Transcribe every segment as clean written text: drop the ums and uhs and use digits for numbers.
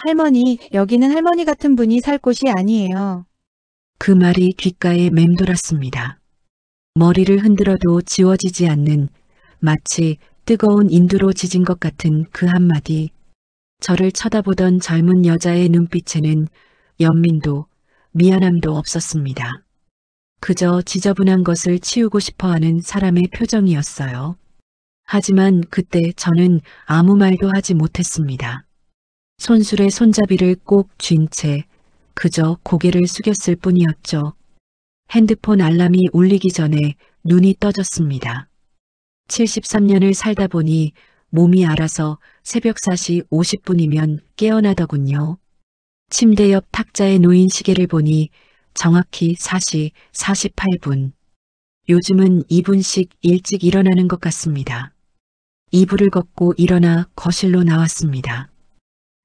할머니, 여기는 할머니 같은 분이 살 곳이 아니에요. 그 말이 귓가에 맴돌았습니다. 머리를 흔들어도 지워지지 않는 마치 뜨거운 인두로 지진 것 같은 그 한마디. 저를 쳐다보던 젊은 여자의 눈빛에는 연민도 미안함도 없었습니다. 그저 지저분한 것을 치우고 싶어하는 사람의 표정이었어요. 하지만 그때 저는 아무 말도 하지 못했습니다. 손술의 손잡이를 꼭 쥔 채 그저 고개를 숙였을 뿐이었죠. 핸드폰 알람이 울리기 전에 눈이 떠졌습니다. 73년을 살다 보니 몸이 알아서 새벽 4시 50분이면 깨어나더군요. 침대 옆 탁자에 놓인 시계를 보니 정확히 4시 48분. 요즘은 2분씩 일찍 일어나는 것 같습니다. 이불을 걷고 일어나 거실로 나왔습니다.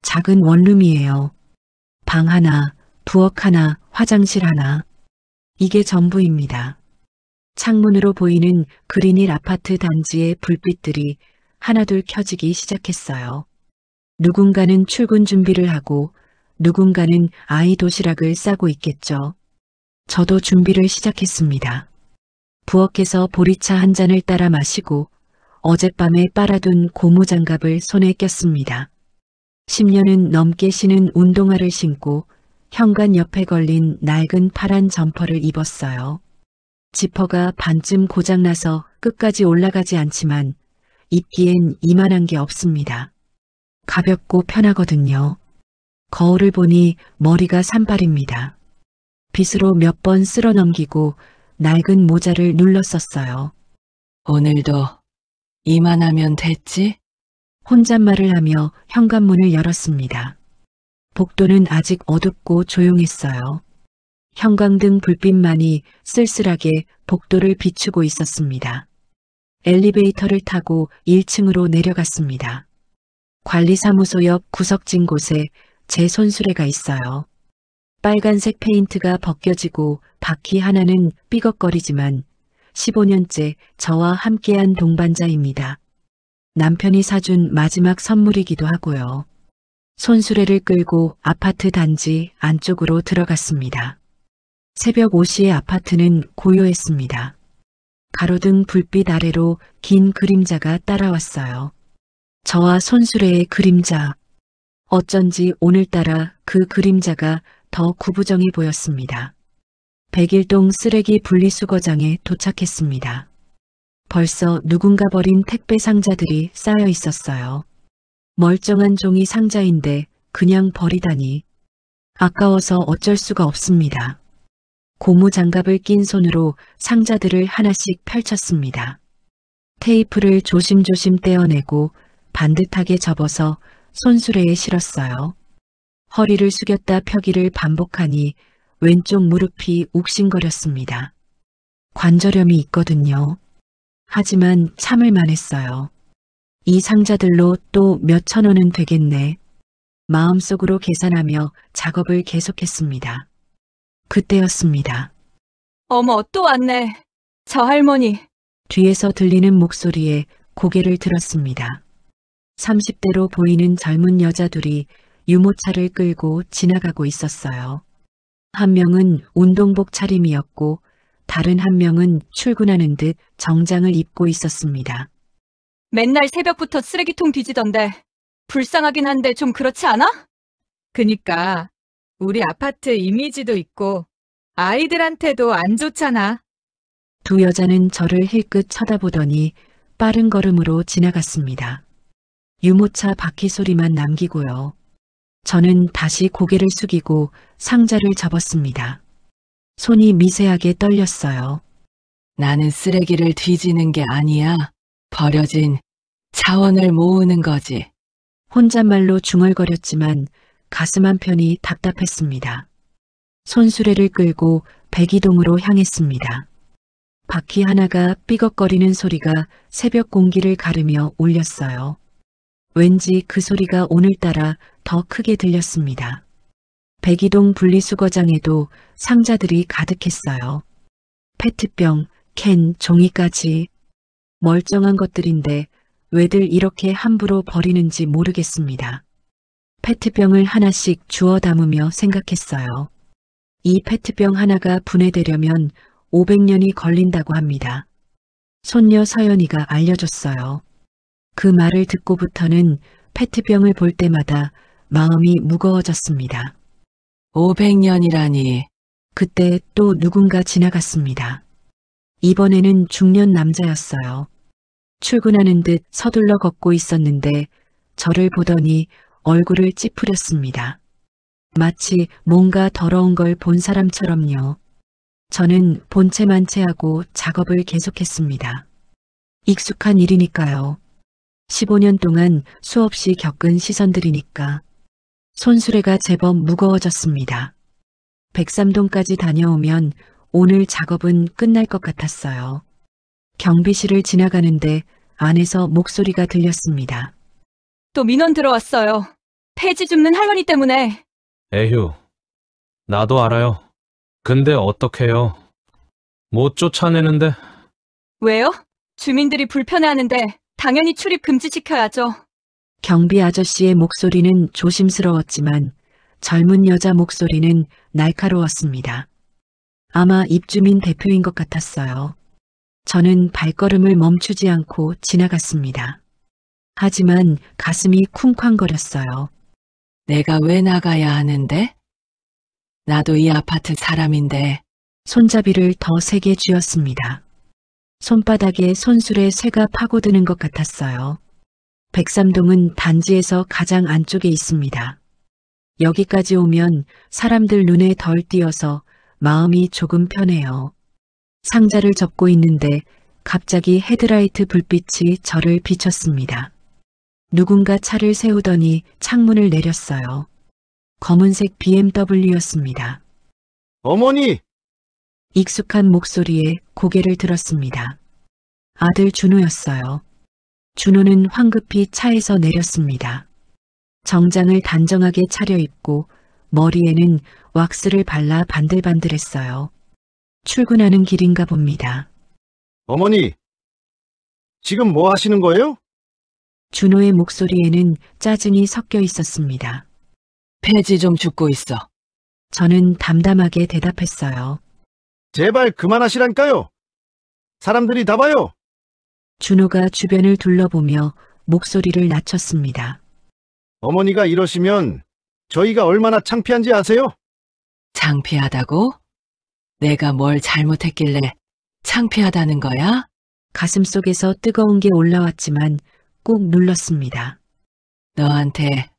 작은 원룸이에요. 방 하나, 부엌 하나, 화장실 하나. 이게 전부입니다. 창문으로 보이는 그린힐 아파트 단지의 불빛들이 하나둘 켜지기 시작했어요. 누군가는 출근 준비를 하고 누군가는 아이 도시락을 싸고 있겠죠. 저도 준비를 시작했습니다. 부엌에서 보리차 한 잔을 따라 마시고 어젯밤에 빨아둔 고무장갑을 손에 꼈습니다. 10년은 넘게 신은 운동화를 신고 현관 옆에 걸린 낡은 파란 점퍼를 입었어요. 지퍼가 반쯤 고장나서 끝까지 올라가지 않지만 입기엔 이만한 게 없습니다. 가볍고 편하거든요. 거울을 보니 머리가 산발입니다. 빗으로 몇 번 쓸어 넘기고 낡은 모자를 눌렀었어요. 오늘도 이만하면 됐지? 혼잣말을 하며 현관문을 열었습니다. 복도는 아직 어둡고 조용했어요. 형광등 불빛만이 쓸쓸하게 복도를 비추고 있었습니다. 엘리베이터를 타고 1층으로 내려갔습니다. 관리사무소 옆 구석진 곳에 제 손수레가 있어요. 빨간색 페인트가 벗겨지고 바퀴 하나는 삐걱거리지만 15년째 저와 함께한 동반자입니다. 남편이 사준 마지막 선물이기도 하고요. 손수레를 끌고 아파트 단지 안쪽으로 들어갔습니다. 새벽 5시의 아파트는 고요했습니다. 가로등 불빛 아래로 긴 그림자가 따라왔어요. 저와 손수레의 그림자. 어쩐지 오늘따라 그 그림자가 더 구부정해 보였습니다. 백일동 쓰레기 분리수거장에 도착했습니다. 벌써 누군가 버린 택배 상자들이 쌓여 있었어요. 멀쩡한 종이 상자인데 그냥 버리다니. 아까워서 어쩔 수가 없습니다. 고무 장갑을 낀 손으로 상자들을 하나씩 펼쳤습니다. 테이프를 조심조심 떼어내고 반듯하게 접어서 손수레에 실었어요. 허리를 숙였다 펴기를 반복하니 왼쪽 무릎이 욱신거렸습니다. 관절염이 있거든요. 하지만 참을 만했어요. 이 상자들로 또 몇천 원은 되겠네. 마음속으로 계산하며 작업을 계속했습니다. 그때였습니다. 어머, 또 왔네. 저 할머니. 뒤에서 들리는 목소리에 고개를 들었습니다. 30대로 보이는 젊은 여자 둘이 유모차를 끌고 지나가고 있었어요. 한 명은 운동복 차림이었고 다른 한 명은 출근하는 듯 정장을 입고 있었습니다. 맨날 새벽부터 쓰레기통 뒤지던데. 불쌍하긴 한데 좀 그렇지 않아? 그니까 우리 아파트 이미지도 있고 아이들한테도 안 좋잖아. 두 여자는 저를 힐끗 쳐다보더니 빠른 걸음으로 지나갔습니다. 유모차 바퀴 소리만 남기고요. 저는 다시 고개를 숙이고 상자를 접었습니다. 손이 미세하게 떨렸어요. 나는 쓰레기를 뒤지는 게 아니야. 버려진 자원을 모으는 거지. 혼잣말로 중얼거렸지만 가슴 한편이 답답했습니다. 손수레를 끌고 백이동으로 향했습니다. 바퀴 하나가 삐걱거리는 소리가 새벽 공기를 가르며 울렸어요. 왠지 그 소리가 오늘따라 더 크게 들렸습니다. 백이동 분리수거장에도 상자들이 가득했어요. 페트병, 캔, 종이까지. 멀쩡한 것들인데 왜들 이렇게 함부로 버리는지 모르겠습니다. 페트병을 하나씩 주워 담으며 생각했어요. 이 페트병 하나가 분해되려면 500년이 걸린다고 합니다. 손녀 서연이가 알려줬어요. 그 말을 듣고부터는 페트병을 볼 때마다 마음이 무거워졌습니다. 500년이라니. 그때 또 누군가 지나갔습니다. 이번에는 중년 남자였어요. 출근하는 듯 서둘러 걷고 있었는데 저를 보더니 얼굴을 찌푸렸습니다. 마치 뭔가 더러운 걸 본 사람처럼요. 저는 본체만체하고 작업을 계속했습니다. 익숙한 일이니까요. 15년 동안 수없이 겪은 시선들이니까. 손수레가 제법 무거워졌습니다. 백삼동까지 다녀오면 오늘 작업은 끝날 것 같았어요. 경비실을 지나가는데 안에서 목소리가 들렸습니다. 또 민원 들어왔어요. 폐지 줍는 할머니 때문에. 에휴, 나도 알아요. 근데 어떡해요? 못 쫓아내는데. 왜요? 주민들이 불편해하는데 당연히 출입 금지시켜야죠. 경비 아저씨의 목소리는 조심스러웠지만 젊은 여자 목소리는 날카로웠습니다. 아마 입주민 대표인 것 같았어요. 저는 발걸음을 멈추지 않고 지나갔습니다. 하지만 가슴이 쿵쾅거렸어요. 내가 왜 나가야 하는데? 나도 이 아파트 사람인데. 손잡이를 더 세게 쥐었습니다. 손바닥에 손수레 쇠가 파고드는 것 같았어요. 백삼동은 단지에서 가장 안쪽에 있습니다. 여기까지 오면 사람들 눈에 덜 띄어서 마음이 조금 편해요. 상자를 접고 있는데 갑자기 헤드라이트 불빛이 저를 비췄습니다. 누군가 차를 세우더니 창문을 내렸어요. 검은색 BMW였습니다. 어머니! 익숙한 목소리에 고개를 들었습니다. 아들 준호였어요. 준호는 황급히 차에서 내렸습니다. 정장을 단정하게 차려입고 머리에는 왁스를 발라 반들반들했어요. 출근하는 길인가 봅니다. 어머니! 지금 뭐 하시는 거예요? 준호의 목소리에는 짜증이 섞여 있었습니다. 폐지 좀 줍고 있어. 저는 담담하게 대답했어요. 제발 그만하시라니까요! 사람들이 다 봐요! 준호가 주변을 둘러보며 목소리를 낮췄습니다. 어머니가 이러시면 저희가 얼마나 창피한지 아세요? 창피하다고? 내가 뭘 잘못했길래 창피하다는 거야? 가슴속에서 뜨거운 게 올라왔지만 꾹 눌렀습니다. 너한테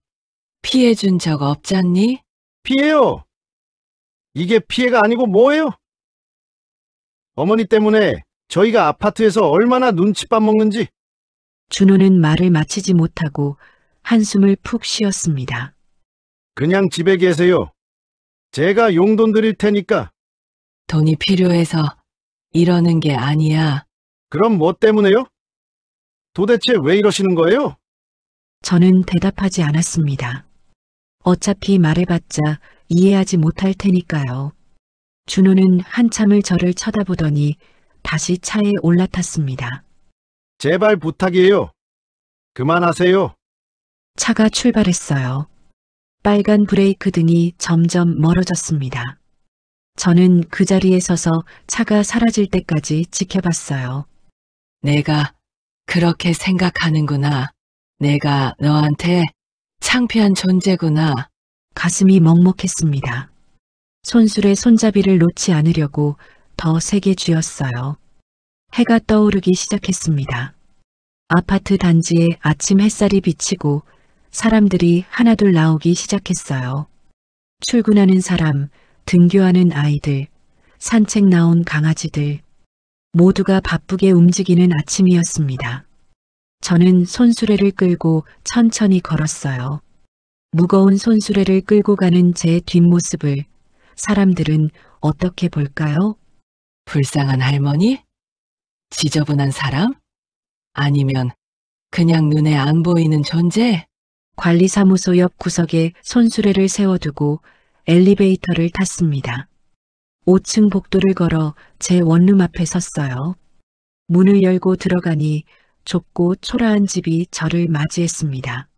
피해 준 적 없잖니? 피해요! 이게 피해가 아니고 뭐예요? 어머니 때문에 저희가 아파트에서 얼마나 눈칫밥 먹는지. 준호는 말을 마치지 못하고 한숨을 푹 쉬었습니다. 그냥 집에 계세요. 제가 용돈 드릴 테니까. 돈이 필요해서 이러는 게 아니야. 그럼 뭐 때문에요? 도대체 왜 이러시는 거예요? 저는 대답하지 않았습니다. 어차피 말해봤자 이해하지 못할 테니까요. 준호는 한참을 저를 쳐다보더니 다시 차에 올라탔습니다. 제발 부탁이에요. 그만하세요. 차가 출발했어요. 빨간 브레이크 등이 점점 멀어졌습니다. 저는 그 자리에 서서 차가 사라질 때까지 지켜봤어요. 내가 그렇게 생각하는구나. 내가 너한테 창피한 존재구나. 가슴이 먹먹했습니다. 손술에 손잡이를 놓지 않으려고 더 세게 쥐었어요. 해가 떠오르기 시작했습니다. 아파트 단지에 아침 햇살이 비치고 사람들이 하나둘 나오기 시작했어요. 출근하는 사람, 등교하는 아이들, 산책 나온 강아지들, 모두가 바쁘게 움직이는 아침이었습니다. 저는 손수레를 끌고 천천히 걸었어요. 무거운 손수레를 끌고 가는 제 뒷모습을 사람들은 어떻게 볼까요? 불쌍한 할머니? 지저분한 사람? 아니면 그냥 눈에 안 보이는 존재? 관리사무소 옆 구석에 손수레를 세워두고 엘리베이터를 탔습니다. 5층 복도를 걸어 제 원룸 앞에 섰어요. 문을 열고 들어가니 좁고 초라한 집이 저를 맞이했습니다.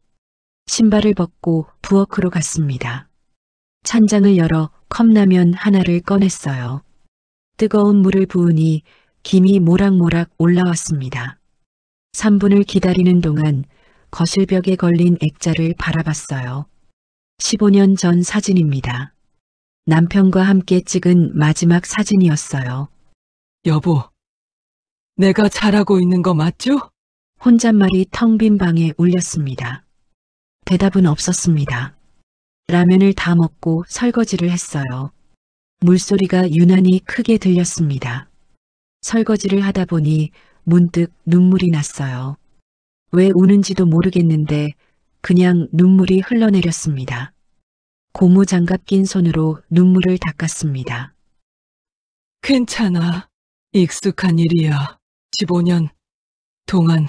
신발을 벗고 부엌으로 갔습니다. 찬장을 열어 컵라면 하나를 꺼냈어요. 뜨거운 물을 부으니 김이 모락모락 올라왔습니다. 3분을 기다리는 동안 거실벽에 걸린 액자를 바라봤어요. 15년 전 사진입니다. 남편과 함께 찍은 마지막 사진이었어요. 여보, 내가 잘하고 있는 거 맞죠? 혼잣말이 텅 빈 방에 울렸습니다. 대답은 없었습니다. 라면을 다 먹고 설거지를 했어요. 물소리가 유난히 크게 들렸습니다. 설거지를 하다 보니 문득 눈물이 났어요. 왜 우는지도 모르겠는데 그냥 눈물이 흘러내렸습니다. 고무장갑 낀 손으로 눈물을 닦았습니다. 괜찮아. 익숙한 일이야. 15년 동안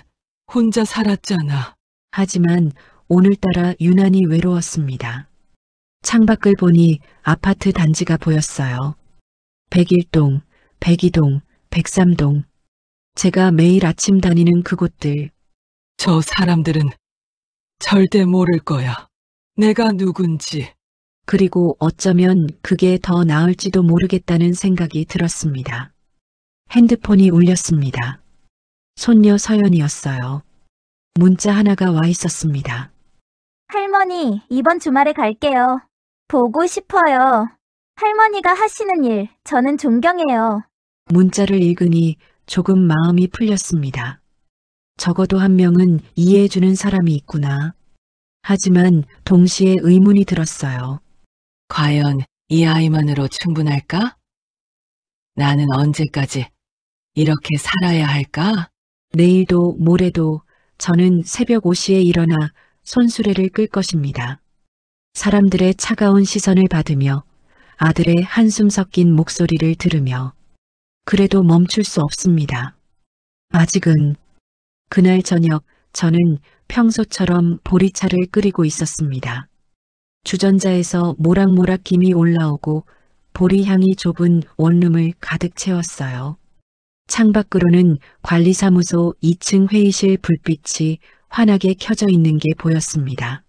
혼자 살았잖아. 하지만 오늘따라 유난히 외로웠습니다. 창밖을 보니 아파트 단지가 보였어요. 101동, 102동, 103동. 제가 매일 아침 다니는 그곳들. 저 사람들은 절대 모를 거야. 내가 누군지. 그리고 어쩌면 그게 더 나을지도 모르겠다는 생각이 들었습니다. 핸드폰이 울렸습니다. 손녀 서연이었어요. 문자 하나가 와 있었습니다. 할머니, 이번 주말에 갈게요. 보고 싶어요. 할머니가 하시는 일, 저는 존경해요. 문자를 읽으니 조금 마음이 풀렸습니다. 적어도 한 명은 이해해주는 사람이 있구나. 하지만 동시에 의문이 들었어요. 과연 이 아이만으로 충분할까? 나는 언제까지 이렇게 살아야 할까? 내일도 모레도 저는 새벽 5시에 일어나 손수레를 끌 것입니다. 사람들의 차가운 시선을 받으며 아들의 한숨 섞인 목소리를 들으며 그래도 멈출 수 없습니다. 아직은. 그날 저녁 저는 평소처럼 보리차를 끓이고 있었습니다. 주전자에서 모락모락 김이 올라오고 보리향이 좁은 원룸을 가득 채웠어요. 창밖으로는 관리사무소 2층 회의실 불빛이 환하게 켜져 있는 게 보였습니다.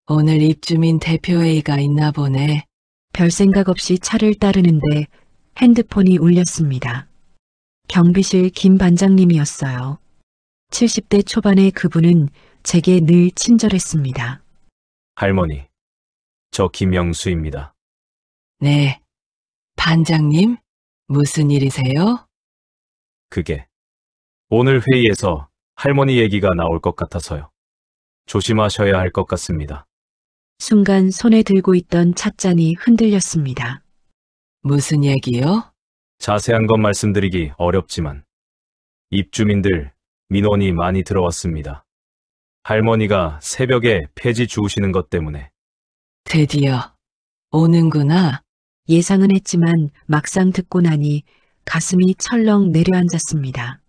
오늘 입주민 대표회의가 있나 보네. 별 생각 없이 차를 따르는데 핸드폰이 울렸습니다. 경비실 김 반장님이었어요. 70대 초반의 그분은 제게 늘 친절했습니다. 할머니, 저 김영수입니다. 네. 반장님, 무슨 일이세요? 그게 오늘 회의에서 할머니 얘기가 나올 것 같아서요. 조심하셔야 할 것 같습니다. 순간 손에 들고 있던 찻잔이 흔들렸습니다. 무슨 얘기요? 자세한 건 말씀드리기 어렵지만 입주민들 민원이 많이 들어왔습니다. 할머니가 새벽에 폐지 주우시는 것 때문에. 드디어 오는구나. 예상은 했지만 막상 듣고 나니 가슴이 철렁 내려앉았습니다.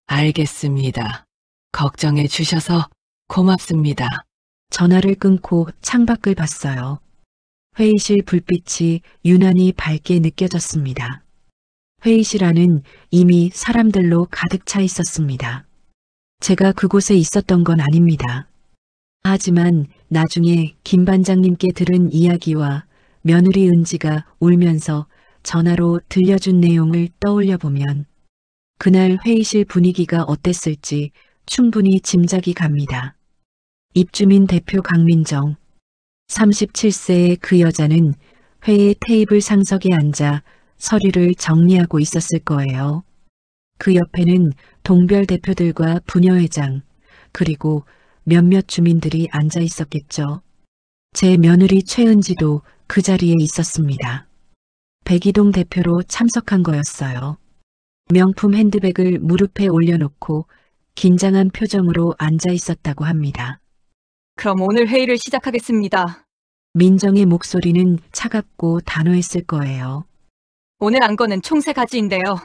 알겠습니다. 걱정해 주셔서 고맙습니다. 전화를 끊고 창밖을 봤어요. 회의실 불빛이 유난히 밝게 느껴졌습니다. 회의실 안은 이미 사람들로 가득 차 있었습니다. 제가 그곳에 있었던 건 아닙니다. 하지만 나중에 김 반장님께 들은 이야기와 며느리 은지가 울면서 전화로 들려준 내용을 떠올려 보면 그날 회의실 분위기가 어땠을지 충분히 짐작이 갑니다. 입주민 대표 강민정, 37세의 그 여자는 회의 테이블 상석에 앉아 서류를 정리하고 있었을 거예요. 그 옆에는 동별 대표들과 부녀회장, 그리고 몇몇 주민들이 앉아 있었겠죠. 제 며느리 최은지도 그 자리에 있었습니다. 백이동 대표로 참석한 거였어요. 명품 핸드백을 무릎에 올려놓고 긴장한 표정으로 앉아 있었다고 합니다. 그럼 오늘 회의를 시작하겠습니다. 민정의 목소리는 차갑고 단호했을 거예요. 오늘 안건은 총 3가지인데요.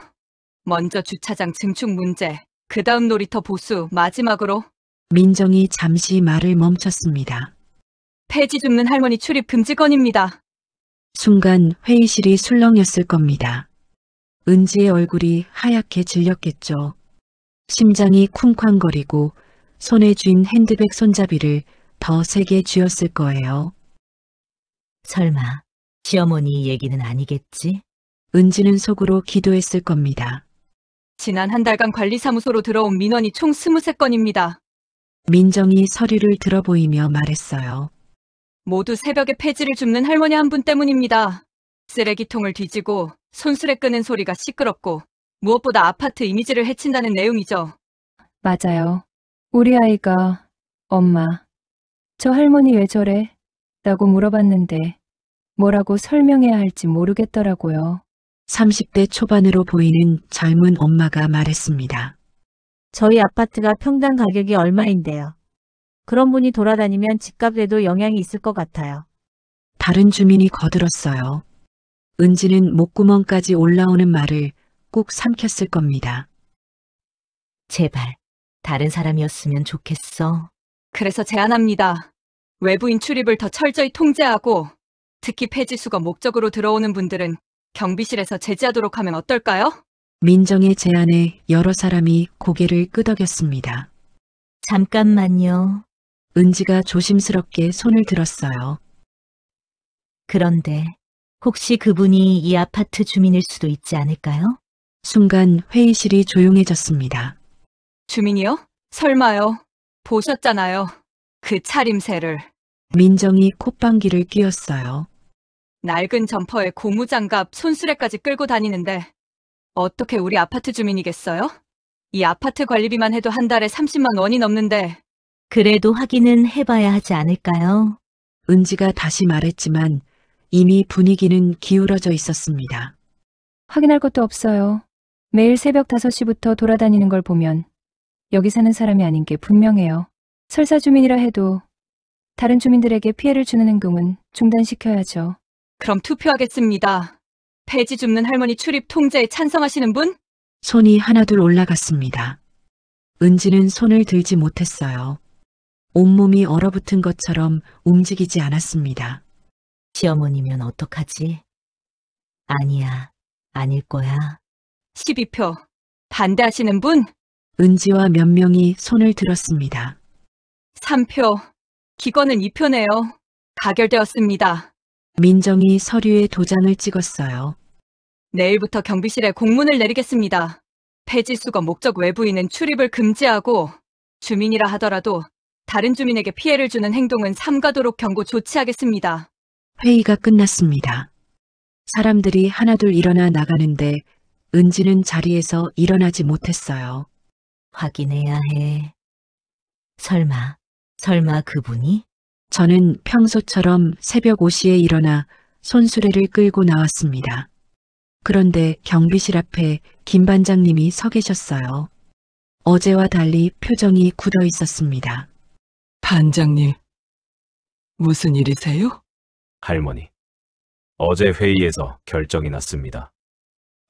먼저 주차장 증축 문제, 그 다음 놀이터 보수, 마지막으로 민정이 잠시 말을 멈췄습니다. 폐지 줍는 할머니 출입 금지 건입니다. 순간 회의실이 술렁였을 겁니다. 은지의 얼굴이 하얗게 질렸겠죠. 심장이 쿵쾅거리고 손에 쥔 핸드백 손잡이를 더 세게 쥐었을 거예요. 설마 시어머니 얘기는 아니겠지? 은지는 속으로 기도했을 겁니다. 지난 한 달간 관리사무소로 들어온 민원이 총 23건입니다. 민정이 서류를 들어보이며 말했어요. 모두 새벽에 폐지를 줍는 할머니 한 분 때문입니다. 쓰레기통을 뒤지고 손수레 끄는 소리가 시끄럽고 무엇보다 아파트 이미지를 해친다는 내용이죠. 맞아요. 우리 아이가 엄마, 저 할머니 왜 저래? 라고 물어봤는데 뭐라고 설명해야 할지 모르겠더라고요. 30대 초반으로 보이는 젊은 엄마가 말했습니다. 저희 아파트가 평당 가격이 얼마인데요. 그런 분이 돌아다니면 집값에도 영향이 있을 것 같아요. 다른 주민이 거들었어요. 은지는 목구멍까지 올라오는 말을 꼭 삼켰을 겁니다. 제발 다른 사람이었으면 좋겠어. 그래서 제안합니다. 외부인 출입을 더 철저히 통제하고 특히 폐지수거 목적으로 들어오는 분들은 경비실에서 제지하도록 하면 어떨까요? 민정의 제안에 여러 사람이 고개를 끄덕였습니다. 잠깐만요. 은지가 조심스럽게 손을 들었어요. 그런데 혹시 그분이 이 아파트 주민일 수도 있지 않을까요? 순간 회의실이 조용해졌습니다. 주민이요? 설마요. 보셨잖아요. 그 차림새를. 민정이 콧방귀를 뀌었어요. 낡은 점퍼에 고무장갑, 손수레까지 끌고 다니는데 어떻게 우리 아파트 주민이겠어요? 이 아파트 관리비만 해도 한 달에 30만 원이 넘는데. 그래도 확인은 해봐야 하지 않을까요? 은지가 다시 말했지만 이미 분위기는 기울어져 있었습니다. 확인할 것도 없어요. 매일 새벽 5시부터 돌아다니는 걸 보면 여기 사는 사람이 아닌 게 분명해요. 설사 주민이라 해도 다른 주민들에게 피해를 주는 행동은 중단시켜야죠. 그럼 투표하겠습니다. 폐지 줍는 할머니 출입 통제에 찬성하시는 분? 손이 하나둘 올라갔습니다. 은지는 손을 들지 못했어요. 온몸이 얼어붙은 것처럼 움직이지 않았습니다. 시어머니면 어떡하지? 아니야, 아닐 거야. 12표. 반대하시는 분? 은지와 몇 명이 손을 들었습니다. 3표. 기권은 2표네요. 가결되었습니다. 민정이 서류에 도장을 찍었어요. 내일부터 경비실에 공문을 내리겠습니다. 폐지수거 목적 외부인은 출입을 금지하고 주민이라 하더라도 다른 주민에게 피해를 주는 행동은 삼가도록 경고 조치하겠습니다. 회의가 끝났습니다. 사람들이 하나둘 일어나 나가는데 은지는 자리에서 일어나지 못했어요. 확인해야 해. 설마 그분이? 저는 평소처럼 새벽 5시에 일어나 손수레를 끌고 나왔습니다. 그런데 경비실 앞에 김 반장님이 서 계셨어요. 어제와 달리 표정이 굳어 있었습니다. 반장님, 무슨 일이세요? 할머니. 어제 회의에서 결정이 났습니다.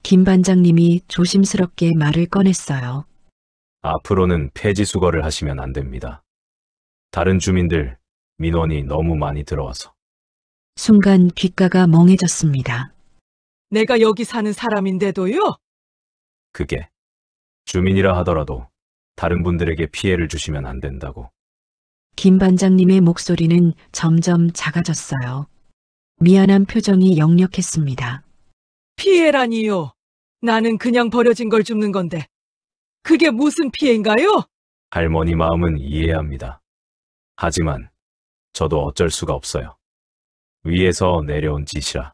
김 반장님이 조심스럽게 말을 꺼냈어요. 앞으로는 폐지 수거를 하시면 안 됩니다. 다른 주민들 민원이 너무 많이 들어와서. 순간 귓가가 멍해졌습니다. 내가 여기 사는 사람인데도요? 그게 주민이라 하더라도 다른 분들에게 피해를 주시면 안 된다고. 김 반장님의 목소리는 점점 작아졌어요. 미안한 표정이 역력했습니다. 피해라니요. 나는 그냥 버려진 걸 줍는 건데. 그게 무슨 피해인가요? 할머니 마음은 이해합니다. 하지만 저도 어쩔 수가 없어요. 위에서 내려온 지시라.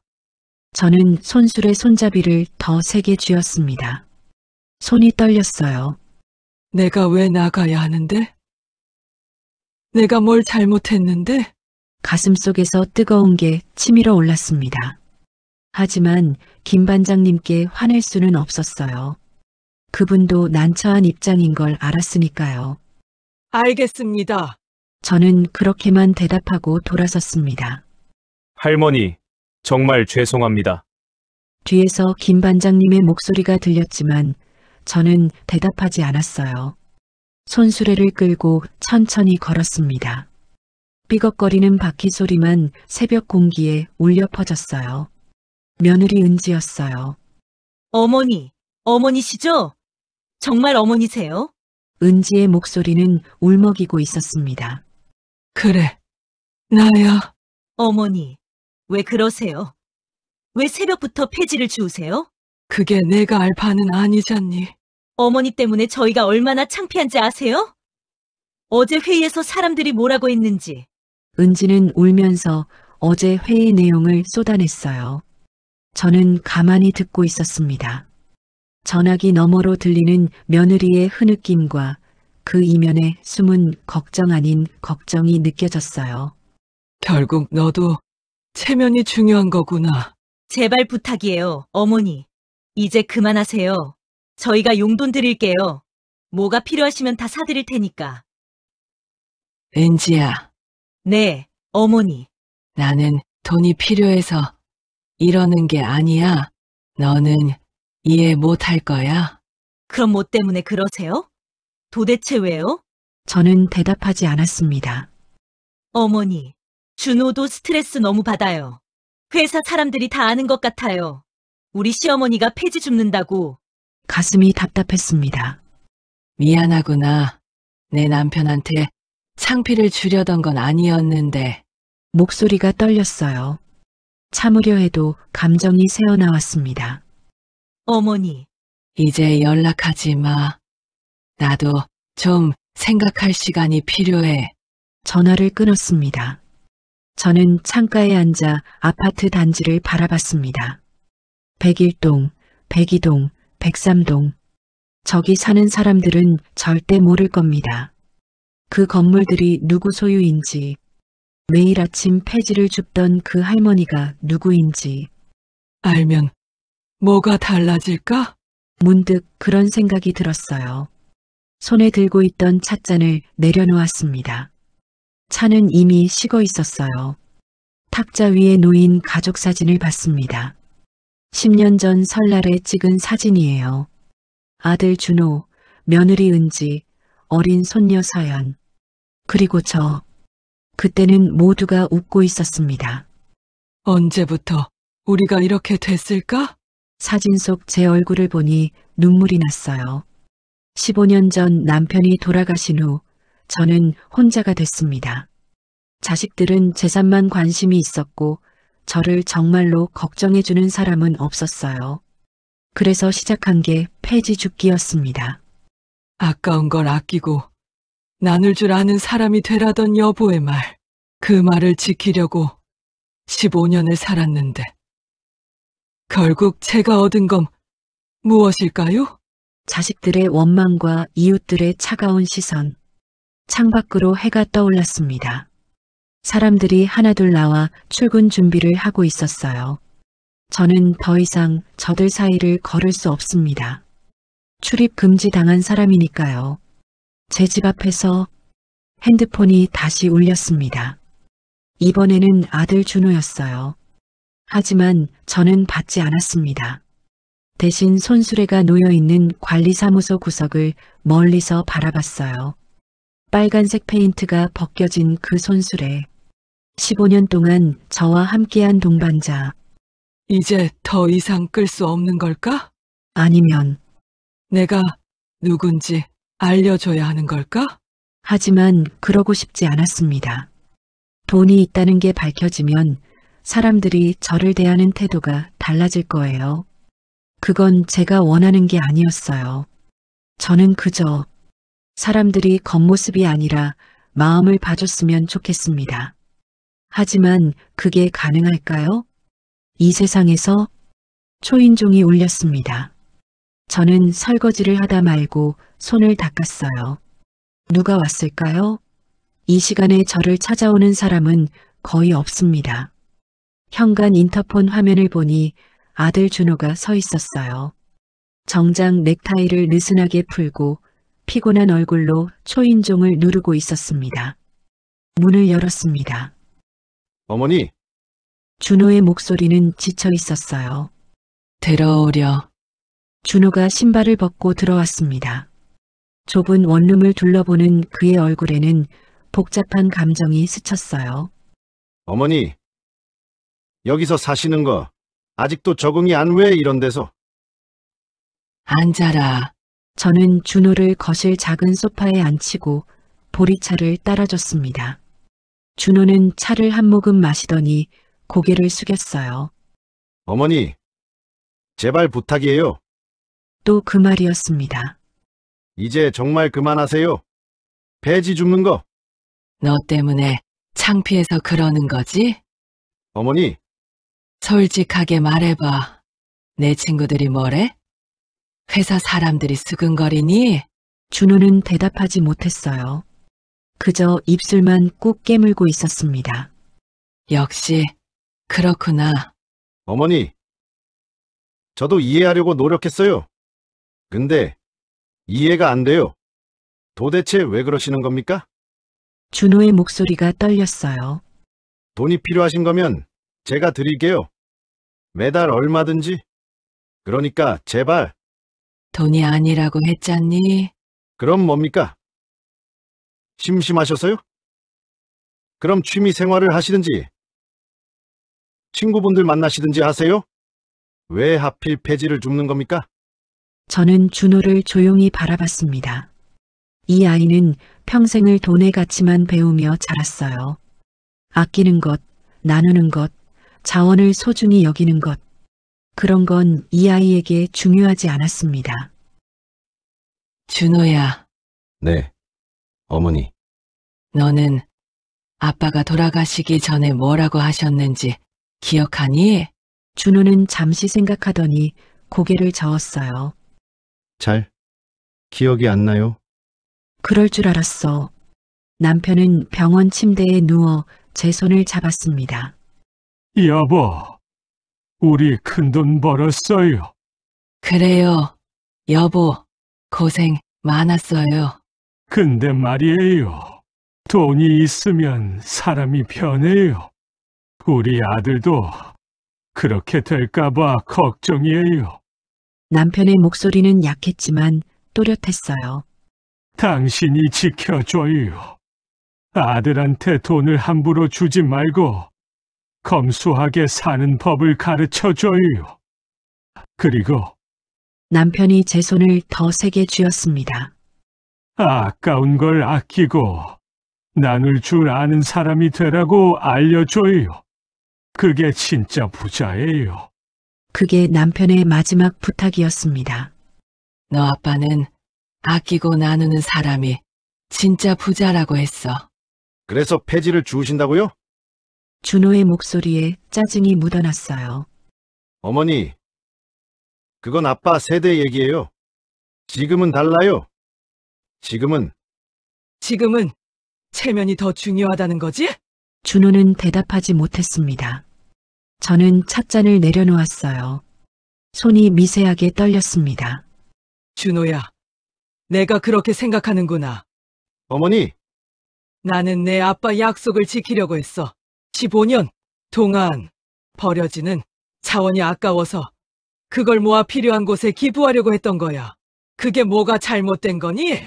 저는 손수레 손잡이를 더 세게 쥐었습니다. 손이 떨렸어요. 내가 왜 나가야 하는데? 내가 뭘 잘못했는데? 가슴속에서 뜨거운 게 치밀어 올랐습니다. 하지만 김 반장님께 화낼 수는 없었어요. 그분도 난처한 입장인 걸 알았으니까요. 알겠습니다. 저는 그렇게만 대답하고 돌아섰습니다. 할머니, 정말 죄송합니다. 뒤에서 김 반장님의 목소리가 들렸지만 저는 대답하지 않았어요. 손수레를 끌고 천천히 걸었습니다. 삐걱거리는 바퀴 소리만 새벽 공기에 울려 퍼졌어요. 며느리 은지였어요. 어머니시죠? 정말 어머니세요? 은지의 목소리는 울먹이고 있었습니다. 그래, 나야. 어머니, 왜 그러세요? 왜 새벽부터 폐지를 주우세요? 그게 내가 알 바는 아니잖니. 어머니 때문에 저희가 얼마나 창피한지 아세요? 어제 회의에서 사람들이 뭐라고 했는지. 은지는 울면서 어제 회의 내용을 쏟아냈어요. 저는 가만히 듣고 있었습니다. 전화기 너머로 들리는 며느리의 흐느낌과 그 이면에 숨은 걱정 아닌 걱정이 느껴졌어요. 결국 너도 체면이 중요한 거구나. 제발 부탁이에요, 어머니. 이제 그만하세요. 저희가 용돈 드릴게요. 뭐가 필요하시면 다 사드릴 테니까. 은지야, 네, 어머니. 나는 돈이 필요해서 이러는 게 아니야. 너는 이해 못 할 거야. 그럼 뭐 때문에 그러세요? 도대체 왜요? 저는 대답하지 않았습니다. 어머니, 준호도 스트레스 너무 받아요. 회사 사람들이 다 아는 것 같아요. 우리 시어머니가 폐지 줍는다고. 가슴이 답답했습니다. 미안하구나. 내 남편한테 창피를 주려던 건 아니었는데. 목소리가 떨렸어요. 참으려 해도 감정이 새어나왔습니다. 어머니, 이제 연락하지 마. 나도 좀 생각할 시간이 필요해. 전화를 끊었습니다. 저는 창가에 앉아 아파트 단지를 바라봤습니다. 101동, 102동, 103동. 저기 사는 사람들은 절대 모를 겁니다. 그 건물들이 누구 소유인지, 매일 아침 폐지를 줍던 그 할머니가 누구인지. 알면 뭐가 달라질까? 문득 그런 생각이 들었어요. 손에 들고 있던 찻잔을 내려놓았습니다. 차는 이미 식어 있었어요. 탁자 위에 놓인 가족 사진을 봤습니다. 10년 전 설날에 찍은 사진이에요. 아들 준호, 며느리 은지, 어린 손녀 서연, 그리고 저. 그때는 모두가 웃고 있었습니다. 언제부터 우리가 이렇게 됐을까? 사진 속 제 얼굴을 보니 눈물이 났어요. 15년 전 남편이 돌아가신 후 저는 혼자가 됐습니다. 자식들은 재산만 관심이 있었고 저를 정말로 걱정해주는 사람은 없었어요. 그래서 시작한 게 폐지 줍기였습니다. 아까운 걸 아끼고 나눌 줄 아는 사람이 되라던 여보의 말. 그 말을 지키려고 15년을 살았는데 결국 제가 얻은 건 무엇일까요? 자식들의 원망과 이웃들의 차가운 시선. 창밖으로 해가 떠올랐습니다. 사람들이 하나둘 나와 출근 준비를 하고 있었어요. 저는 더 이상 저들 사이를 걸을 수 없습니다. 출입 금지 당한 사람이니까요. 제 집 앞에서 핸드폰이 다시 울렸습니다. 이번에는 아들 준호였어요. 하지만 저는 받지 않았습니다. 대신 손수레가 놓여있는 관리사무소 구석을 멀리서 바라봤어요. 빨간색 페인트가 벗겨진 그 손수레. 15년 동안 저와 함께한 동반자. 이제 더 이상 끌 수 없는 걸까? 아니면 내가 누군지 알려줘야 하는 걸까? 하지만 그러고 싶지 않았습니다. 돈이 있다는 게 밝혀지면 사람들이 저를 대하는 태도가 달라질 거예요. 그건 제가 원하는 게 아니었어요. 저는 그저 사람들이 겉모습이 아니라 마음을 봐줬으면 좋겠습니다. 하지만 그게 가능할까요? 이 세상에서 초인종이 울렸습니다. 저는 설거지를 하다 말고 손을 닦았어요. 누가 왔을까요? 이 시간에 저를 찾아오는 사람은 거의 없습니다. 현관 인터폰 화면을 보니 아들 준호가 서 있었어요. 정장 넥타이를 느슨하게 풀고 피곤한 얼굴로 초인종을 누르고 있었습니다. 문을 열었습니다. 어머니, 준호의 목소리는 지쳐 있었어요. 들어오려. 준호가 신발을 벗고 들어왔습니다. 좁은 원룸을 둘러보는 그의 얼굴에는 복잡한 감정이 스쳤어요. 어머니, 여기서 사시는 거 아직도 적응이 안 왜 이런 데서? 앉아라. 저는 준호를 거실 작은 소파에 앉히고 보리차를 따라줬습니다. 준호는 차를 한 모금 마시더니 고개를 숙였어요. 어머니, 제발 부탁이에요. 또 그 말이었습니다. 이제 정말 그만하세요. 폐지 줍는 거. 너 때문에 창피해서 그러는 거지? 어머니, 솔직하게 말해봐. 내 친구들이 뭐래? 회사 사람들이 수근거리니? 준호는 대답하지 못했어요. 그저 입술만 꾹 깨물고 있었습니다. 역시 그렇구나. 어머니. 저도 이해하려고 노력했어요. 근데 이해가 안 돼요. 도대체 왜 그러시는 겁니까? 준호의 목소리가 떨렸어요. 돈이 필요하신 거면 제가 드릴게요. 매달 얼마든지. 그러니까 제발. 돈이 아니라고 했잖니? 그럼 뭡니까? 심심하셔서요? 그럼 취미 생활을 하시든지 친구분들 만나시든지 하세요? 왜 하필 폐지를 줍는 겁니까? 저는 준호를 조용히 바라봤습니다. 이 아이는 평생을 돈의 가치만 배우며 자랐어요. 아끼는 것, 나누는 것, 자원을 소중히 여기는 것. 그런 건 이 아이에게 중요하지 않았습니다. 준호야, 네, 어머니. 너는 아빠가 돌아가시기 전에 뭐라고 하셨는지 기억하니? 준호는 잠시 생각하더니 고개를 저었어요. 잘 기억이 안 나요. 그럴 줄 알았어. 남편은 병원 침대에 누워 제 손을 잡았습니다. 여보, 우리 큰돈 벌었어요. 그래요. 여보, 고생 많았어요. 근데 말이에요. 돈이 있으면 사람이 변해요. 우리 아들도 그렇게 될까봐 걱정이에요. 남편의 목소리는 약했지만 또렷했어요. 당신이 지켜줘요. 아들한테 돈을 함부로 주지 말고 검소하게 사는 법을 가르쳐줘요. 그리고 남편이 제 손을 더 세게 쥐었습니다. 아까운 걸 아끼고 나눌 줄 아는 사람이 되라고 알려줘요. 그게 진짜 부자예요. 그게 남편의 마지막 부탁이었습니다. 너 아빠는 아끼고 나누는 사람이 진짜 부자라고 했어. 그래서 폐지를 주우신다고요? 준호의 목소리에 짜증이 묻어났어요. 어머니, 그건 아빠 세대 얘기예요. 지금은 달라요. 지금은 체면이 더 중요하다는 거지? 준호는 대답하지 못했습니다. 저는 찻잔을 내려놓았어요. 손이 미세하게 떨렸습니다. 준호야, 내가 그렇게 생각하는구나. 어머니, 나는 내 아빠 약속을 지키려고 했어. 15년 동안 버려지는 자원이 아까워서 그걸 모아 필요한 곳에 기부하려고 했던 거야. 그게 뭐가 잘못된 거니?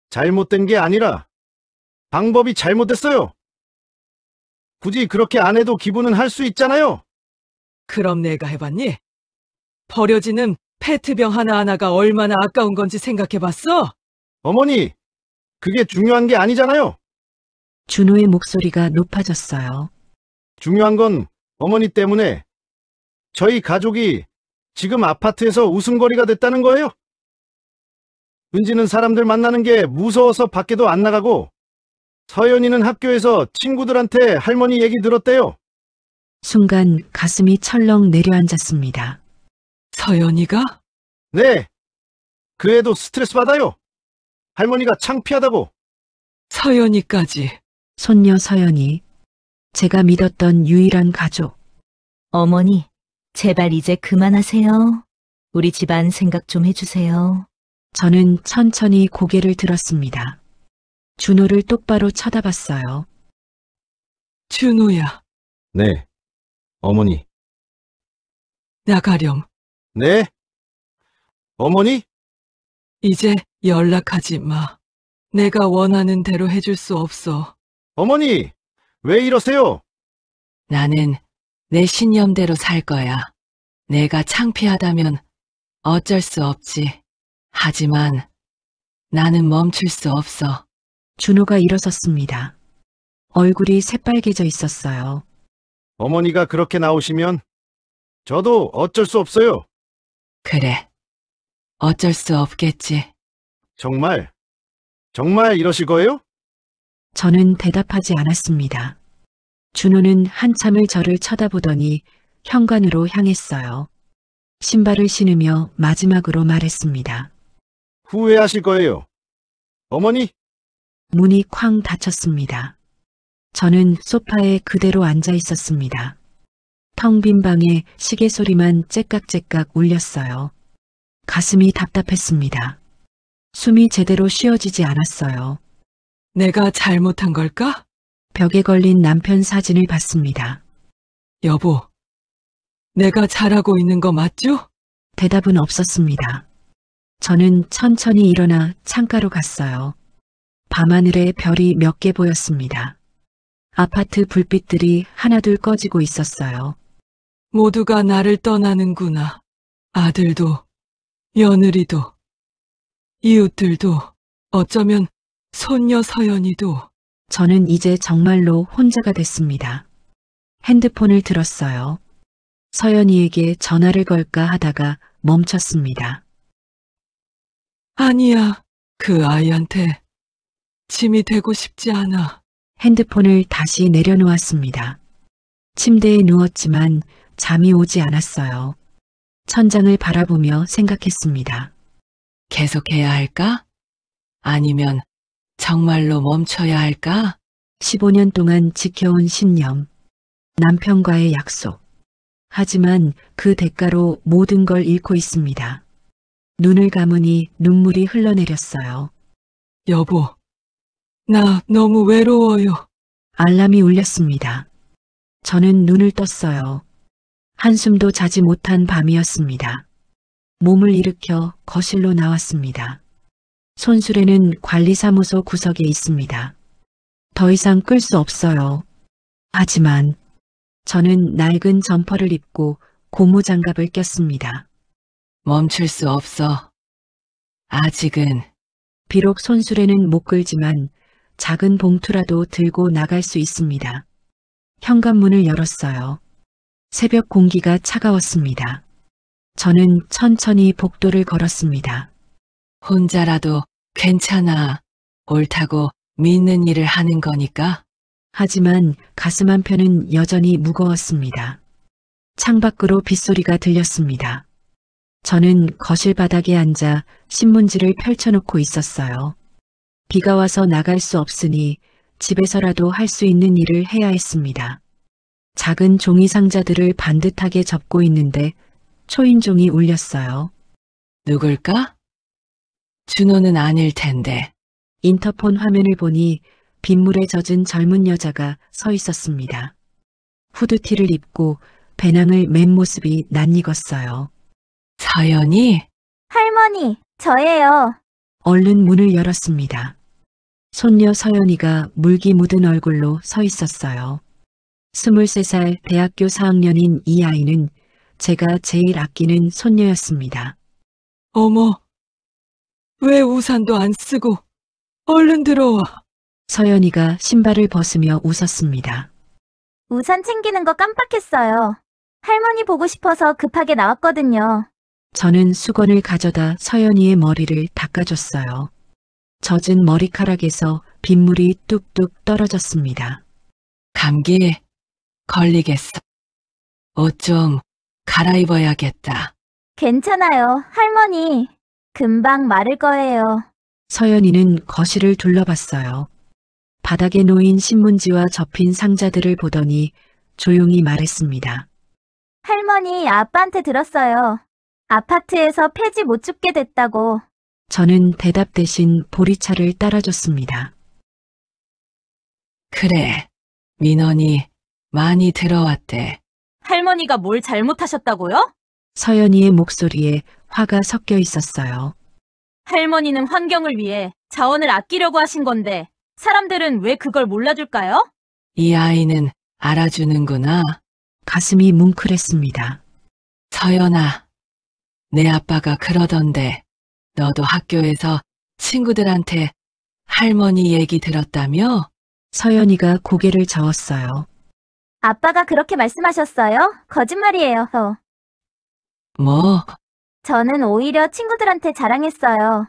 잘못된 게 아니라 방법이 잘못됐어요. 굳이 그렇게 안 해도 기부는 할 수 있잖아요. 그럼 내가 해봤니? 버려지는 페트병 하나하나가 얼마나 아까운 건지 생각해봤어? 어머니, 그게 중요한 게 아니잖아요. 준호의 목소리가 높아졌어요. 중요한 건 어머니 때문에 저희 가족이 지금 아파트에서 웃음거리가 됐다는 거예요. 은지는 사람들 만나는 게 무서워서 밖에도 안 나가고 서연이는 학교에서 친구들한테 할머니 얘기 들었대요. 순간 가슴이 철렁 내려앉았습니다. 서연이가? 네, 그 애도 스트레스 받아요. 할머니가 창피하다고. 서연이까지. 손녀 서연이, 제가 믿었던 유일한 가족. 어머니, 제발 이제 그만하세요. 우리 집안 생각 좀 해주세요. 저는 천천히 고개를 들었습니다. 준호를 똑바로 쳐다봤어요. 준호야, 네, 어머니. 나가렴. 네? 어머니? 이제 연락하지 마. 내가 원하는 대로 해줄 수 없어. 어머니, 왜 이러세요? 나는 내 신념대로 살 거야. 내가 창피하다면 어쩔 수 없지. 하지만 나는 멈출 수 없어. 준호가 일어섰습니다. 얼굴이 새빨개져 있었어요. 어머니가 그렇게 나오시면 저도 어쩔 수 없어요. 그래. 어쩔 수 없겠지. 정말 이러실 거예요? 저는 대답하지 않았습니다. 준호는 한참을 저를 쳐다보더니 현관으로 향했어요. 신발을 신으며 마지막으로 말했습니다. 후회하실 거예요. 어머니, 문이 쾅 닫혔습니다. 저는 소파에 그대로 앉아 있었습니다. 텅 빈 방에 시계 소리만 째깍째깍 울렸어요. 가슴이 답답했습니다. 숨이 제대로 쉬어지지 않았어요. 내가 잘못한 걸까? 벽에 걸린 남편 사진을 봤습니다. 여보, 내가 잘하고 있는 거 맞죠? 대답은 없었습니다. 저는 천천히 일어나 창가로 갔어요. 밤하늘에 별이 몇 개 보였습니다. 아파트 불빛들이 하나둘 꺼지고 있었어요. 모두가 나를 떠나는구나. 아들도, 며느리도, 이웃들도, 어쩌면 손녀 서연이도. 저는 이제 정말로 혼자가 됐습니다. 핸드폰을 들었어요. 서연이에게 전화를 걸까 하다가 멈췄습니다. 아니야, 그 아이한테 짐이 되고 싶지 않아. 핸드폰을 다시 내려놓았습니다. 침대에 누웠지만 잠이 오지 않았어요. 천장을 바라보며 생각했습니다. 계속해야 할까? 아니면 정말로 멈춰야 할까? 15년 동안 지켜온 신념, 남편과의 약속. 하지만 그 대가로 모든 걸 잃고 있습니다. 눈을 감으니 눈물이 흘러내렸어요. 여보, 나 너무 외로워요. 알람이 울렸습니다. 저는 눈을 떴어요. 한숨도 자지 못한 밤이었습니다. 몸을 일으켜 거실로 나왔습니다. 손수레는 관리사무소 구석에 있습니다. 더 이상 끌 수 없어요. 하지만 저는 낡은 점퍼를 입고 고무장갑을 꼈습니다. 멈출 수 없어. 아직은. 비록 손수레는 못 끌지만 작은 봉투라도 들고 나갈 수 있습니다. 현관문을 열었어요. 새벽 공기가 차가웠습니다. 저는 천천히 복도를 걸었습니다. 혼자라도 괜찮아. 옳다고 믿는 일을 하는 거니까. 하지만 가슴 한편은 여전히 무거웠습니다. 창밖으로 빗소리가 들렸습니다. 저는 거실 바닥에 앉아 신문지를 펼쳐놓고 있었어요. 비가 와서 나갈 수 없으니 집에서라도 할 수 있는 일을 해야 했습니다. 작은 종이 상자들을 반듯하게 접고 있는데 초인종이 울렸어요. 누굴까? 준호는 아닐 텐데. 인터폰 화면을 보니 빗물에 젖은 젊은 여자가 서 있었습니다. 후드티를 입고 배낭을 맨 모습이 낯익었어요. 서연이? 할머니, 저예요. 얼른 문을 열었습니다. 손녀 서연이가 물기 묻은 얼굴로 서 있었어요. 23살 대학교 4학년인 이 아이는 제가 제일 아끼는 손녀였습니다. 어머, 왜 우산도 안 쓰고 얼른 들어와. 서연이가 신발을 벗으며 웃었습니다. 우산 챙기는 거 깜빡했어요. 할머니 보고 싶어서 급하게 나왔거든요. 저는 수건을 가져다 서연이의 머리를 닦아줬어요. 젖은 머리카락에서 빗물이 뚝뚝 떨어졌습니다. 감기 걸리겠어. 옷 좀 갈아입어야겠다. 괜찮아요, 할머니. 금방 마를 거예요. 서연이는 거실을 둘러봤어요. 바닥에 놓인 신문지와 접힌 상자들을 보더니 조용히 말했습니다. 할머니, 아빠한테 들었어요. 아파트에서 폐지 못 줍게 됐다고. 저는 대답 대신 보리차를 따라줬습니다. 그래, 민원이 많이 들어왔대. 할머니가 뭘 잘못하셨다고요? 서연이의 목소리에 화가 섞여 있었어요. 할머니는 환경을 위해 자원을 아끼려고 하신 건데 사람들은 왜 그걸 몰라줄까요? 이 아이는 알아주는구나. 가슴이 뭉클했습니다. 서연아, 내 아빠가 그러던데 너도 학교에서 친구들한테 할머니 얘기 들었다며? 서연이가 고개를 저었어요. 아빠가 그렇게 말씀하셨어요? 거짓말이에요. 뭐? 저는 오히려 친구들한테 자랑했어요.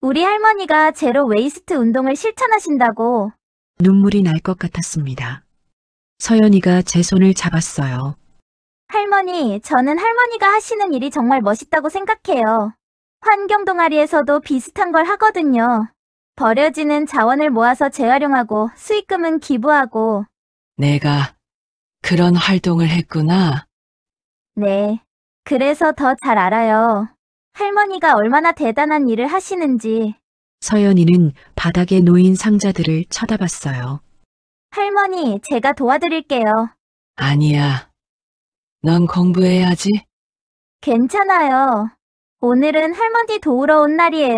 우리 할머니가 제로 웨이스트 운동을 실천하신다고. 눈물이 날 것 같았습니다. 서연이가 제 손을 잡았어요. 할머니, 저는 할머니가 하시는 일이 정말 멋있다고 생각해요. 환경 동아리에서도 비슷한 걸 하거든요. 버려지는 자원을 모아서 재활용하고 수익금은 기부하고. 내가 그런 활동을 했구나. 네. 그래서 더 잘 알아요. 할머니가 얼마나 대단한 일을 하시는지. 서연이는 바닥에 놓인 상자들을 쳐다봤어요. 할머니, 제가 도와드릴게요. 아니야. 넌 공부해야지. 괜찮아요. 오늘은 할머니 도우러 온 날이에요.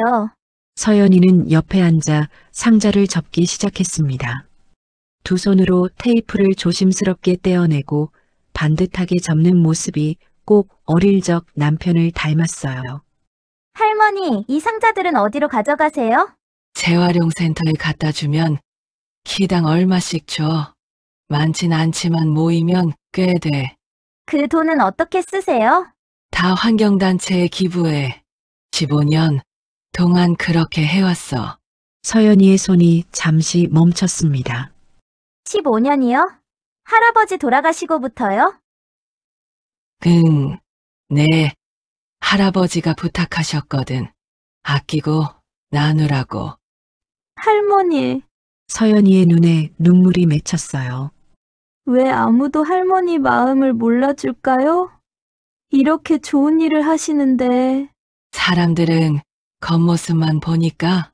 서연이는 옆에 앉아 상자를 접기 시작했습니다. 두 손으로 테이프를 조심스럽게 떼어내고 반듯하게 접는 모습이 꼭 어릴 적 남편을 닮았어요. 할머니, 이 상자들은 어디로 가져가세요? 재활용센터에 갖다 주면 키당 얼마씩 줘. 많진 않지만 모이면 꽤 돼. 그 돈은 어떻게 쓰세요? 다 환경단체에 기부해. 15년 동안 그렇게 해왔어. 서연이의 손이 잠시 멈췄습니다. 15년이요? 할아버지 돌아가시고부터요? 응, 네. 할아버지가 부탁하셨거든. 아끼고 나누라고. 할머니, 서연이의 눈에 눈물이 맺혔어요. 왜 아무도 할머니 마음을 몰라줄까요? 이렇게 좋은 일을 하시는데. 사람들은 겉모습만 보니까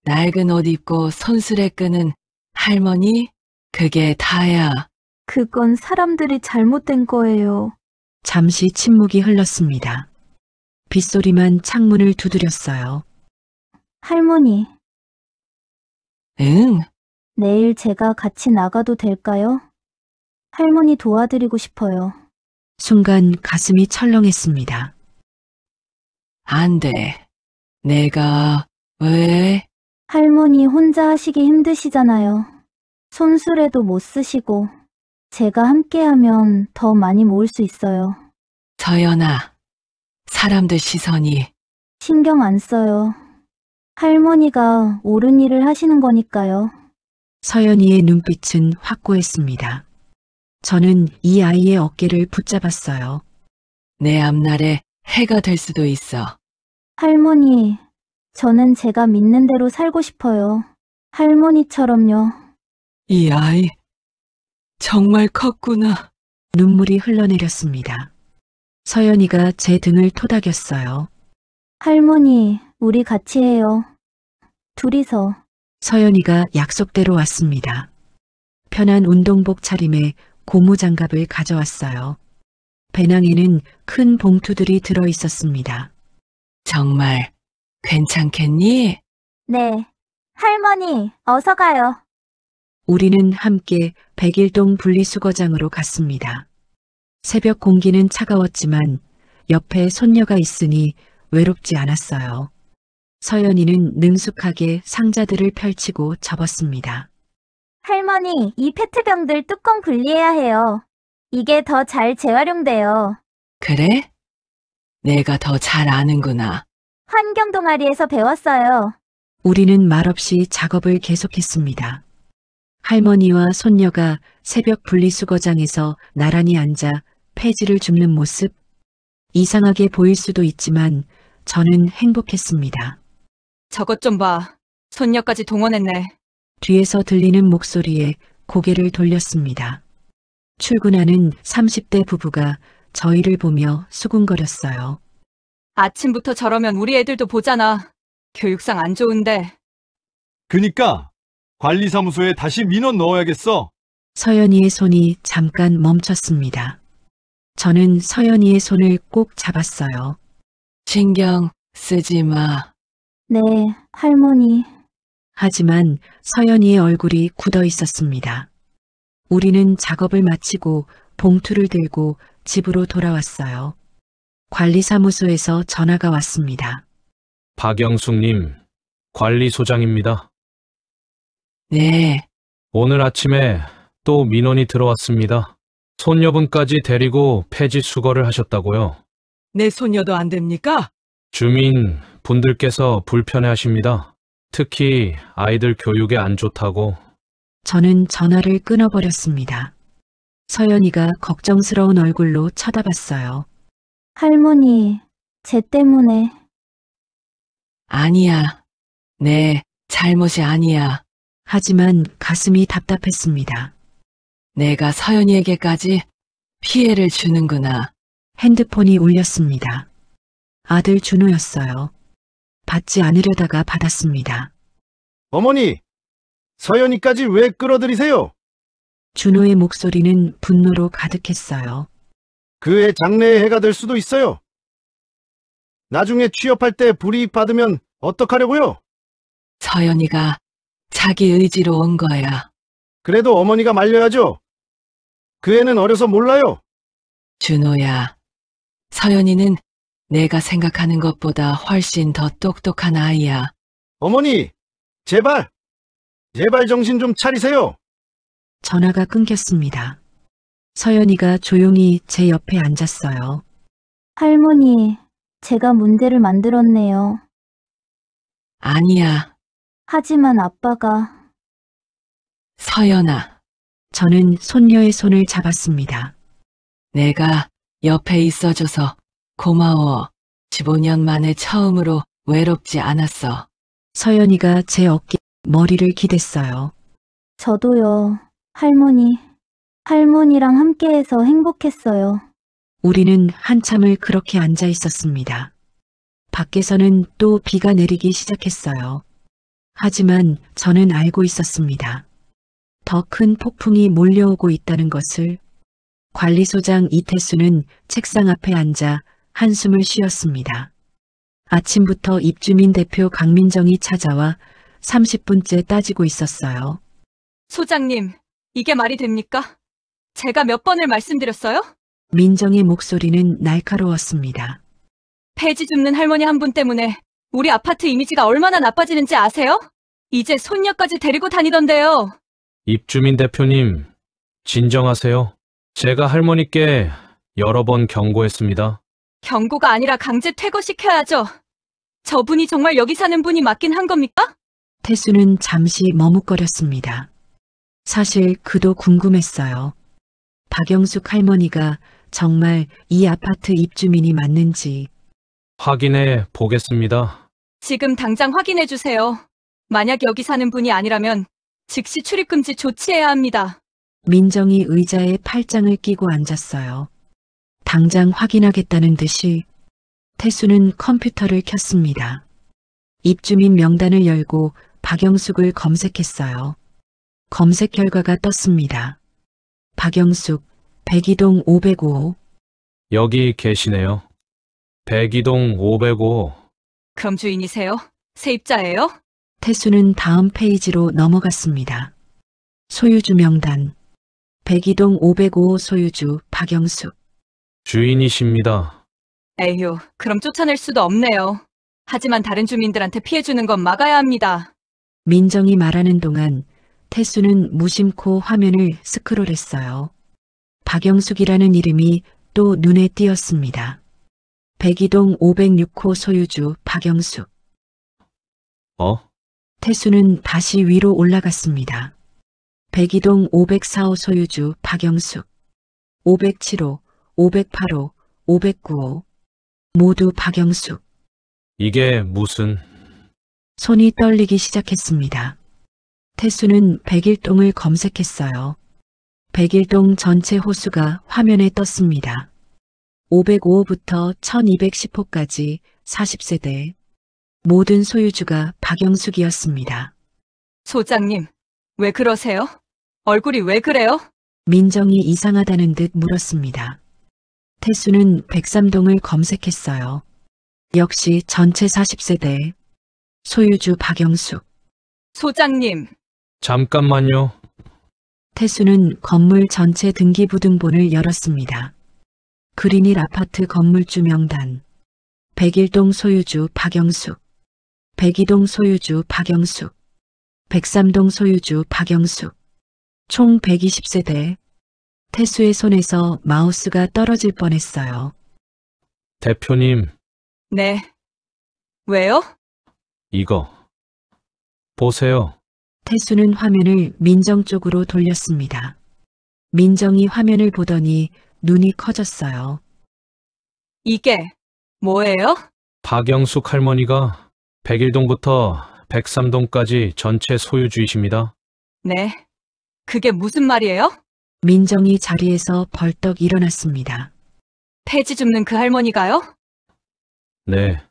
낡은 옷 입고 손수레 끄는 할머니? 그게 다야. 그건 사람들이 잘못된 거예요. 잠시 침묵이 흘렀습니다. 빗소리만 창문을 두드렸어요. 할머니, 응, 내일 제가 같이 나가도 될까요? 할머니 도와드리고 싶어요. 순간 가슴이 철렁했습니다. 안 돼. 내가 왜? 할머니 혼자 하시기 힘드시잖아요. 손수레도 못 쓰시고. 제가 함께하면 더 많이 모을 수 있어요. 서연아, 사람들 시선이. 신경 안 써요. 할머니가 옳은 일을 하시는 거니까요. 서연이의 눈빛은 확고했습니다. 저는 이 아이의 어깨를 붙잡았어요. 내 앞날에 해가 될 수도 있어. 할머니, 저는 제가 믿는 대로 살고 싶어요. 할머니처럼요. 이 아이 정말 컸구나. 눈물이 흘러내렸습니다. 서연이가 제 등을 토닥였어요. 할머니, 우리 같이 해요. 둘이서. 서연이가 약속대로 왔습니다. 편한 운동복 차림에 고무장갑을 가져왔어요. 배낭에는 큰 봉투들이 들어 있었습니다. 정말 괜찮겠니? 네. 할머니, 어서 가요. 우리는 함께 백일동 분리수거장으로 갔습니다. 새벽 공기는 차가웠지만 옆에 손녀가 있으니 외롭지 않았어요. 서연이는 능숙하게 상자들을 펼치고 접었습니다. 할머니, 이 페트병들 뚜껑 분리해야 해요. 이게 더 잘 재활용돼요. 그래? 내가 더 잘 아는구나. 환경 동아리에서 배웠어요. 우리는 말없이 작업을 계속했습니다. 할머니와 손녀가 새벽 분리수거장에서 나란히 앉아 폐지를 줍는 모습. 이상하게 보일 수도 있지만 저는 행복했습니다. 저것 좀 봐. 손녀까지 동원했네. 뒤에서 들리는 목소리에 고개를 돌렸습니다. 출근하는 30대 부부가 저희를 보며 수군거렸어요. 아침부터 저러면 우리 애들도 보잖아. 교육상 안 좋은데. 그니까 관리사무소에 다시 민원 넣어야겠어. 서연이의 손이 잠깐 멈췄습니다. 저는 서연이의 손을 꼭 잡았어요. 신경 쓰지 마. 네, 할머니. 하지만 서연이의 얼굴이 굳어 있었습니다. 우리는 작업을 마치고 봉투를 들고 집으로 돌아왔어요. 관리사무소에서 전화가 왔습니다. 박영숙님, 관리소장입니다. 네, 오늘 아침에 또 민원이 들어왔습니다. 손녀분까지 데리고 폐지 수거를 하셨다고요. 내 손녀도 안 됩니까? 주민 분들께서 불편해하십니다. 특히 아이들 교육에 안 좋다고. 저는 전화를 끊어버렸습니다. 서연이가 걱정스러운 얼굴로 쳐다봤어요. 할머니, 쟤 때문에. 아니야. 내 잘못이 아니야. 하지만 가슴이 답답했습니다. 내가 서연이에게까지 피해를 주는구나. 핸드폰이 울렸습니다. 아들 준호였어요. 받지 않으려다가 받았습니다. 어머니, 서연이까지 왜 끌어들이세요? 준호의 목소리는 분노로 가득했어요. 그 애 장래의 해가 될 수도 있어요. 나중에 취업할 때 불이익 받으면 어떡하려고요? 서연이가 자기 의지로 온 거야. 그래도 어머니가 말려야죠. 그 애는 어려서 몰라요. 준호야, 서연이는 내가 생각하는 것보다 훨씬 더 똑똑한 아이야. 어머니, 제발 정신 좀 차리세요. 전화가 끊겼습니다. 서연이가 조용히 제 옆에 앉았어요. 할머니, 제가 문제를 만들었네요. 아니야, 하지만 아빠가. 서연아. 저는 손녀의 손을 잡았습니다. 내가 옆에 있어줘서 고마워. 15년 만에 처음으로 외롭지 않았어. 서연이가 제 어깨에 머리를 기댔어요. 저도요. 할머니. 할머니랑 함께해서 행복했어요. 우리는 한참을 그렇게 앉아 있었습니다. 밖에서는 또 비가 내리기 시작했어요. 하지만 저는 알고 있었습니다. 더 큰 폭풍이 몰려오고 있다는 것을. 관리소장 이태수는 책상 앞에 앉아 한숨을 쉬었습니다. 아침부터 입주민 대표 강민정이 찾아와 30분째 따지고 있었어요. 소장님, 이게 말이 됩니까? 제가 몇 번을 말씀드렸어요? 민정의 목소리는 날카로웠습니다. 폐지 줍는 할머니 한 분 때문에 우리 아파트 이미지가 얼마나 나빠지는지 아세요? 이제 손녀까지 데리고 다니던데요. 입주민 대표님, 진정하세요. 제가 할머니께 여러 번 경고했습니다. 경고가 아니라 강제 퇴거시켜야죠. 저분이 정말 여기 사는 분이 맞긴 한 겁니까? 태수는 잠시 머뭇거렸습니다. 사실 그도 궁금했어요. 박영숙 할머니가 정말 이 아파트 입주민이 맞는지. 확인해 보겠습니다. 지금 당장 확인해 주세요. 만약 여기 사는 분이 아니라면 즉시 출입금지 조치해야 합니다. 민정이 의자에 팔짱을 끼고 앉았어요. 당장 확인하겠다는 듯이. 태수는 컴퓨터를 켰습니다. 입주민 명단을 열고 박영숙을 검색했어요. 검색 결과가 떴습니다. 박영숙, 백이동 505호. 여기 계시네요. 백이동 505호. 그럼 주인이세요? 세입자예요? 태수는 다음 페이지로 넘어갔습니다. 소유주 명단. 백이동 505호 소유주 박영숙. 주인이십니다. 에휴, 그럼 쫓아낼 수도 없네요. 하지만 다른 주민들한테 피해 주는 건 막아야 합니다. 민정이 말하는 동안 태수는 무심코 화면을 스크롤했어요. 박영숙이라는 이름이 또 눈에 띄었습니다. 백이동 506호 소유주 박영숙. 태수는 다시 위로 올라갔습니다. 백이동 504호 소유주 박영숙. 507호, 508호, 509호. 모두 박영숙. 이게 무슨... 손이 떨리기 시작했습니다. 태수는 백일동을 검색했어요. 백일동 전체 호수가 화면에 떴습니다. 505호부터 1210호까지 40세대. 모든 소유주가 박영숙이었습니다. 소장님, 왜 그러세요? 얼굴이 왜 그래요? 민정이 이상하다는 듯 물었습니다. 태수는 103동을 검색했어요. 역시 전체 40세대. 소유주 박영숙. 소장님. 잠깐만요. 태수는 건물 전체 등기부등본을 열었습니다. 그린힐 아파트 건물주 명단. 101동 소유주 박영숙. 102동 소유주 박영숙. 103동 소유주 박영숙. 총 120세대. 태수의 손에서 마우스가 떨어질 뻔했어요. 대표님, 네. 왜요? 이거 보세요. 태수는 화면을 민정 쪽으로 돌렸습니다. 민정이 화면을 보더니 눈이 커졌어요. 이게 뭐예요? 박영숙 할머니가 101동부터 103동까지 전체 소유주이십니다. 네. 그게 무슨 말이에요? 민정이 자리에서 벌떡 일어났습니다. 폐지 줍는 그 할머니가요? 네,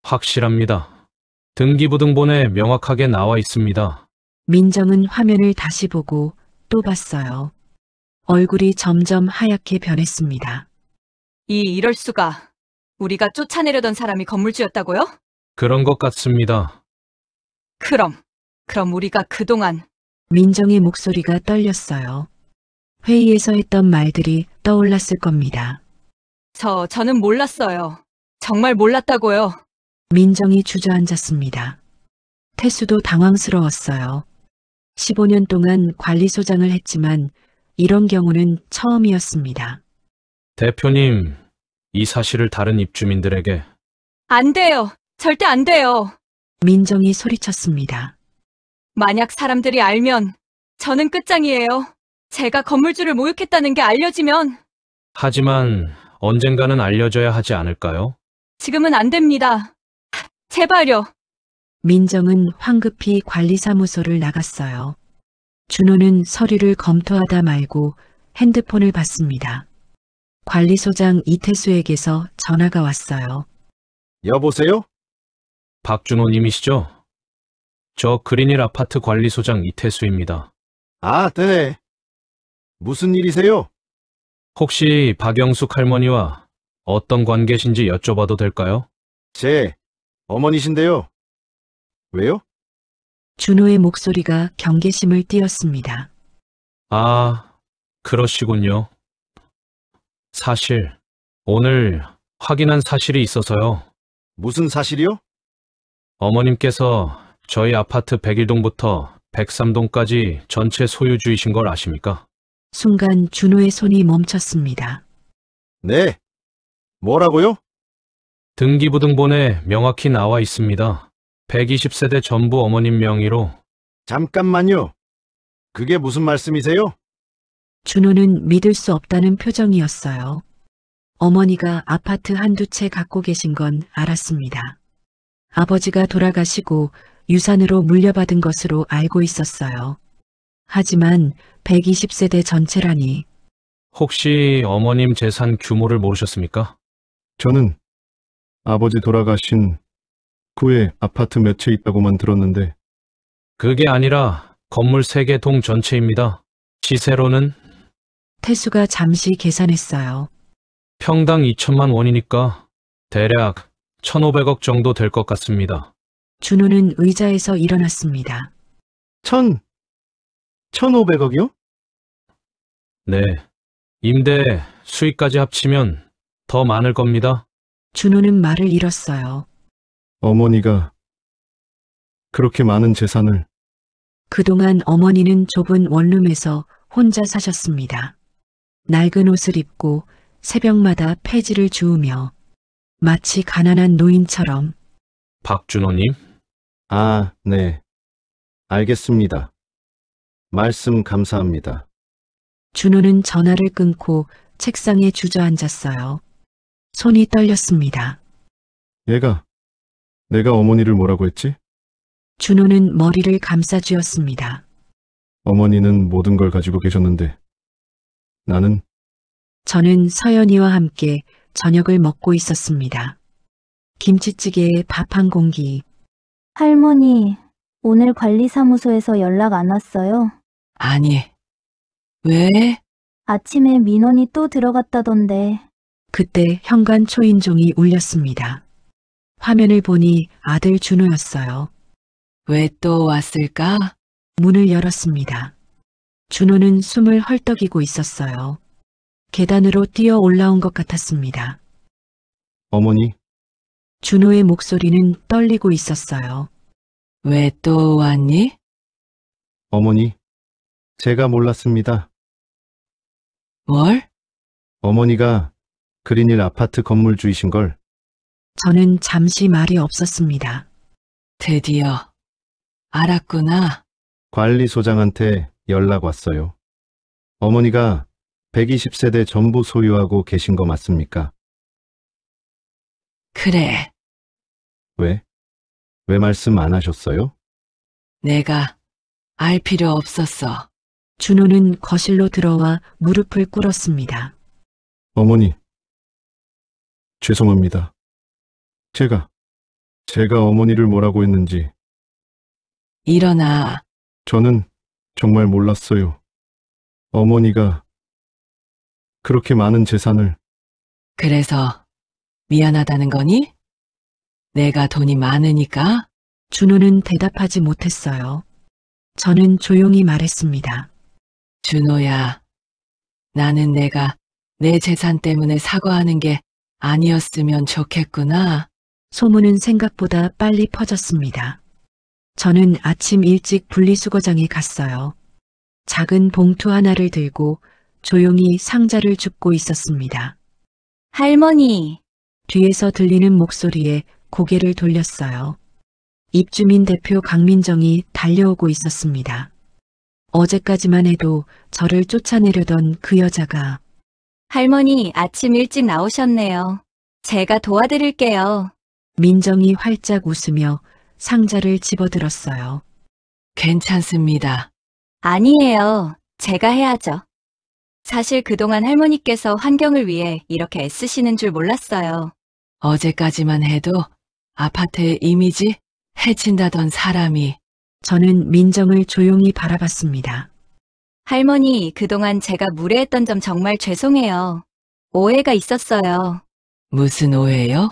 확실합니다. 등기부등본에 명확하게 나와 있습니다. 민정은 화면을 다시 보고 또 봤어요. 얼굴이 점점 하얗게 변했습니다. 이럴 수가. 우리가 쫓아내려던 사람이 건물주였다고요? 그런 것 같습니다. 그럼 우리가 그동안 민정의 목소리가 떨렸어요. 회의에서 했던 말들이 떠올랐을 겁니다. 저는 몰랐어요. 정말 몰랐다고요. 민정이 주저앉았습니다. 태수도 당황스러웠어요. 15년 동안 관리소장을 했지만 이런 경우는 처음이었습니다. 대표님, 이 사실을 다른 입주민들에게 안 돼요. 절대 안 돼요. 민정이 소리쳤습니다. 만약 사람들이 알면 저는 끝장이에요. 제가 건물주를 모욕했다는 게 알려지면. 하지만 언젠가는 알려져야 하지 않을까요? 지금은 안 됩니다. 제발요. 민정은 황급히 관리사무소를 나갔어요. 준호는 서류를 검토하다 말고 핸드폰을 봤습니다. 관리소장 이태수에게서 전화가 왔어요. 여보세요? 박준호님이시죠? 저 그린힐 아파트 관리소장 이태수입니다. 아, 네. 무슨 일이세요? 혹시 박영숙 할머니와 어떤 관계신지 여쭤봐도 될까요? 제 어머니신데요. 왜요? 준호의 목소리가 경계심을 띄었습니다. 아, 그러시군요. 사실 오늘 확인한 사실이 있어서요. 무슨 사실이요? 어머님께서 저희 아파트 101동부터 103동까지 전체 소유주이신 걸 아십니까? 순간 준호의 손이 멈췄습니다. 네. 뭐라고요? 등기부등본에 명확히 나와 있습니다. 120세대 전부 어머님 명의로. 잠깐만요. 그게 무슨 말씀이세요? 준호는 믿을 수 없다는 표정이었어요. 어머니가 아파트 한두 채 갖고 계신 건 알았습니다. 아버지가 돌아가시고 유산으로 물려받은 것으로 알고 있었어요. 하지만 120세대 전체라니. 혹시 어머님 재산 규모를 모르셨습니까? 저는 아버지 돌아가신 후에 아파트 몇 채 있다고만 들었는데. 그게 아니라 건물 3개 동 전체입니다. 시세로는 태수가 잠시 계산했어요. 평당 2천만 원이니까 대략 1,500억 정도 될 것 같습니다. 준호는 의자에서 일어났습니다. 1,500억이요? 네. 임대, 수익까지 합치면 더 많을 겁니다. 준호는 말을 잃었어요. 어머니가 그렇게 많은 재산을. 그동안 어머니는 좁은 원룸에서 혼자 사셨습니다. 낡은 옷을 입고 새벽마다 폐지를 주우며 마치 가난한 노인처럼. 박준호님? 아, 네. 알겠습니다. 말씀 감사합니다. 준호는 전화를 끊고 책상에 주저앉았어요. 손이 떨렸습니다. 내가 어머니를 뭐라고 했지? 준호는 머리를 감싸쥐었습니다. 어머니는 모든 걸 가지고 계셨는데 나는. 저는 서연이와 함께 저녁을 먹고 있었습니다. 김치찌개에 밥 한 공기. 할머니, 오늘 관리사무소에서 연락 안 왔어요? 아니. 왜? 아침에 민원이 또 들어갔다던데. 그때 현관 초인종이 울렸습니다. 화면을 보니 아들 준호였어요. 왜 또 왔을까? 문을 열었습니다. 준호는 숨을 헐떡이고 있었어요. 계단으로 뛰어 올라온 것 같았습니다. 어머니, 준호의 목소리는 떨리고 있었어요. 왜 또 왔니? 어머니, 제가 몰랐습니다. 뭘? 어머니가 그린힐 아파트 건물 주이신 걸. 저는 잠시 말이 없었습니다. 드디어 알았구나. 관리소장한테 연락 왔어요. 어머니가 120세대 전부 소유하고 계신 거 맞습니까? 그래, 왜? 왜 말씀 안 하셨어요? 내가 알 필요 없었어. 준호는 거실로 들어와 무릎을 꿇었습니다. 어머니, 죄송합니다. 제가 어머니를 뭐라고 했는지 일어나. 저는 정말 몰랐어요. 어머니가 그렇게 많은 재산을. 그래서 미안하다는 거니? 내가 돈이 많으니까? 준호는 대답하지 못했어요. 저는 조용히 말했습니다. 준호야, 나는 내가 내 재산 때문에 사과하는 게 아니었으면 좋겠구나. 소문은 생각보다 빨리 퍼졌습니다. 저는 아침 일찍 분리수거장에 갔어요. 작은 봉투 하나를 들고 조용히 상자를 줍고 있었습니다. 할머니, 뒤에서 들리는 목소리에 고개를 돌렸어요. 입주민 대표 강민정이 달려오고 있었습니다. 어제까지만 해도 저를 쫓아내려던 그 여자가 할머니 아침 일찍 나오셨네요. 제가 도와드릴게요. 민정이 활짝 웃으며 상자를 집어들었어요. 괜찮습니다. 아니에요. 제가 해야죠. 사실 그동안 할머니께서 환경을 위해 이렇게 애쓰시는 줄 몰랐어요. 어제까지만 해도 아파트의 이미지 해친다던 사람이. 저는 민정을 조용히 바라봤습니다. 할머니, 그동안 제가 무례했던 점 정말 죄송해요. 오해가 있었어요. 무슨 오해요?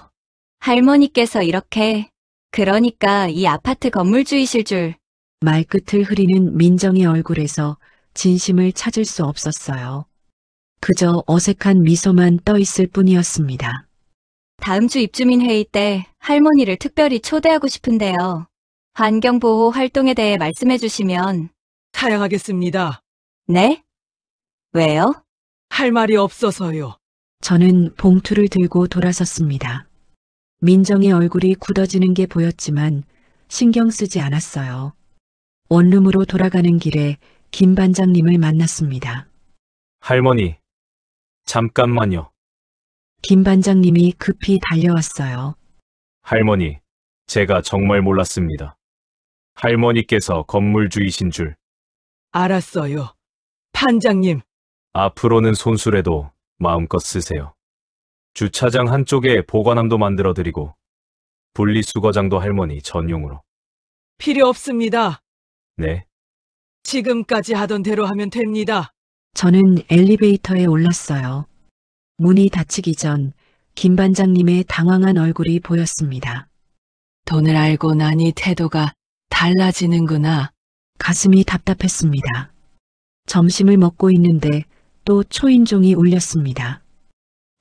할머니께서 이렇게, 그러니까 이 아파트 건물주이실 줄. 말끝을 흐리는 민정의 얼굴에서 진심을 찾을 수 없었어요. 그저 어색한 미소만 떠 있을 뿐이었습니다. 다음 주 입주민 회의 때 할머니를 특별히 초대하고 싶은데요. 환경보호 활동에 대해 말씀해 주시면. 사양하겠습니다. 네? 왜요? 할 말이 없어서요. 저는 봉투를 들고 돌아섰습니다. 민정의 얼굴이 굳어지는 게 보였지만 신경 쓰지 않았어요. 원룸으로 돌아가는 길에 김 반장님을 만났습니다. 할머니, 잠깐만요. 김 반장님이 급히 달려왔어요. 할머니, 제가 정말 몰랐습니다. 할머니께서 건물주이신 줄. 알았어요. 반장님. 앞으로는 손수레도 마음껏 쓰세요. 주차장 한쪽에 보관함도 만들어드리고 분리수거장도 할머니 전용으로. 필요 없습니다. 네. 지금까지 하던 대로 하면 됩니다. 저는 엘리베이터에 올랐어요. 문이 닫히기 전 김 반장님의 당황한 얼굴이 보였습니다. 돈을 알고 나니 태도가 달라지는구나. 가슴이 답답했습니다. 점심을 먹고 있는데 또 초인종이 울렸습니다.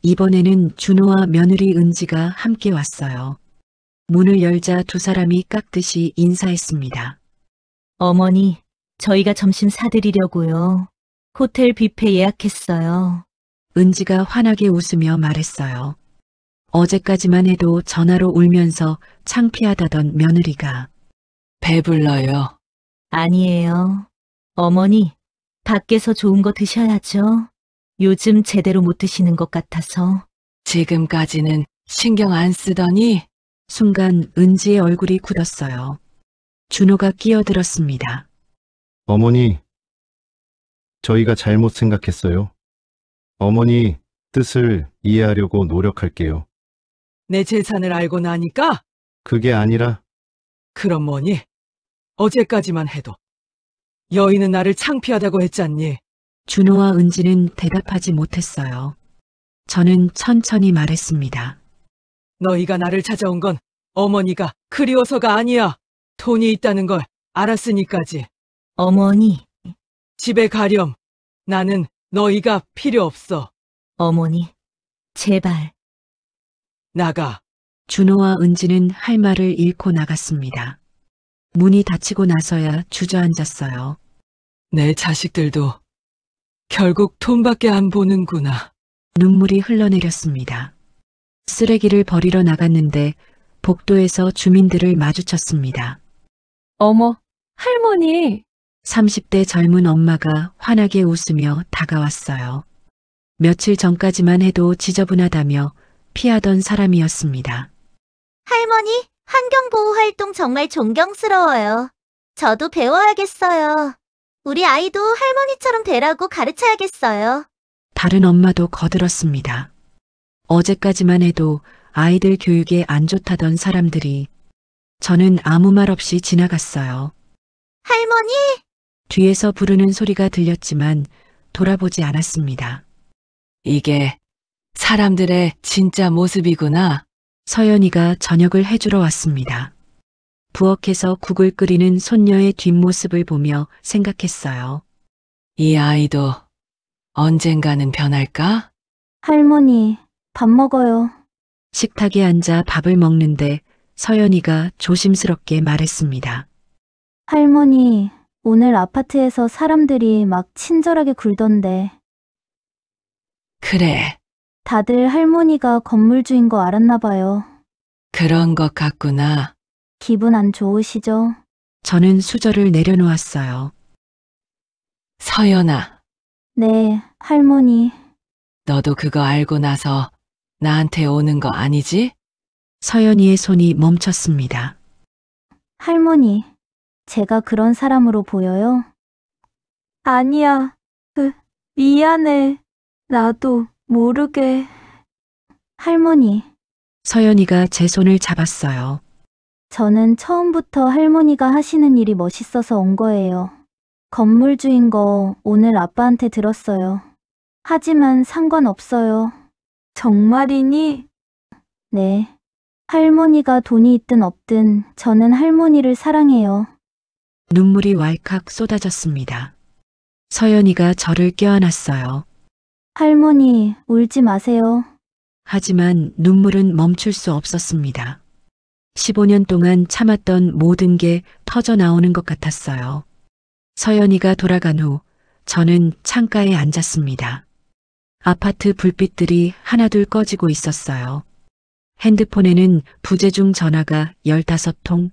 이번에는 준호와 며느리 은지가 함께 왔어요. 문을 열자 두 사람이 깍듯이 인사했습니다. 어머니, 저희가 점심 사드리려고요. 호텔 뷔페 예약했어요. 은지가 환하게 웃으며 말했어요. 어제까지만 해도 전화로 울면서 창피하다던 며느리가 배불러요. 아니에요. 어머니, 밖에서 좋은 거 드셔야죠. 요즘 제대로 못 드시는 것 같아서. 지금까지는 신경 안 쓰더니. 순간 은지의 얼굴이 굳었어요. 준호가 끼어들었습니다. 어머니, 저희가 잘못 생각했어요. 어머니 뜻을 이해하려고 노력할게요. 내 재산을 알고 나니까? 그게 아니라. 그럼 뭐니? 어제까지만 해도 여인은 나를 창피하다고 했잖니. 준호와 은지는 대답하지 못했어요. 저는 천천히 말했습니다. 너희가 나를 찾아온 건 어머니가 그리워서가 아니야. 돈이 있다는 걸 알았으니까지. 어머니. 집에 가렴. 나는 너희가 필요 없어. 어머니, 제발. 나가. 준호와 은지는 할 말을 잃고 나갔습니다. 문이 닫히고 나서야 주저앉았어요. 내 자식들도 결국 돈밖에 안 보는구나. 눈물이 흘러내렸습니다. 쓰레기를 버리러 나갔는데 복도에서 주민들을 마주쳤습니다. 어머, 할머니! 30대 젊은 엄마가 환하게 웃으며 다가왔어요. 며칠 전까지만 해도 지저분하다며 피하던 사람이었습니다. 할머니, 환경보호 활동 정말 존경스러워요. 저도 배워야겠어요. 우리 아이도 할머니처럼 되라고 가르쳐야겠어요. 다른 엄마도 거들었습니다. 어제까지만 해도 아이들 교육에 안 좋다던 사람들이 저는 아무 말 없이 지나갔어요. 할머니! 뒤에서 부르는 소리가 들렸지만 돌아보지 않았습니다. 이게 사람들의 진짜 모습이구나. 서연이가 저녁을 해주러 왔습니다. 부엌에서 국을 끓이는 손녀의 뒷모습을 보며 생각했어요. 이 아이도 언젠가는 변할까? 할머니, 밥 먹어요. 식탁에 앉아 밥을 먹는데 서연이가 조심스럽게 말했습니다. 할머니, 오늘 아파트에서 사람들이 막 친절하게 굴던데. 그래, 다들 할머니가 건물주인 거 알았나 봐요. 그런 것 같구나. 기분 안 좋으시죠? 저는 수저를 내려놓았어요. 서연아, 네, 할머니. 너도 그거 알고 나서 나한테 오는 거 아니지? 서연이의 손이 멈췄습니다. 할머니, 제가 그런 사람으로 보여요? 아니야. 미안해. 나도 모르게. 할머니. 서연이가 제 손을 잡았어요. 저는 처음부터 할머니가 하시는 일이 멋있어서 온 거예요. 건물주인 거 오늘 아빠한테 들었어요. 하지만 상관없어요. 정말이니? 네. 할머니가 돈이 있든 없든 저는 할머니를 사랑해요. 눈물이 왈칵 쏟아졌습니다. 서연이가 저를 껴안았어요. 할머니, 울지 마세요. 하지만 눈물은 멈출 수 없었습니다. 15년 동안 참았던 모든 게 터져 나오는 것 같았어요. 서연이가 돌아간 후 저는 창가에 앉았습니다. 아파트 불빛들이 하나둘 꺼지고 있었어요. 핸드폰에는 부재중 전화가 15통,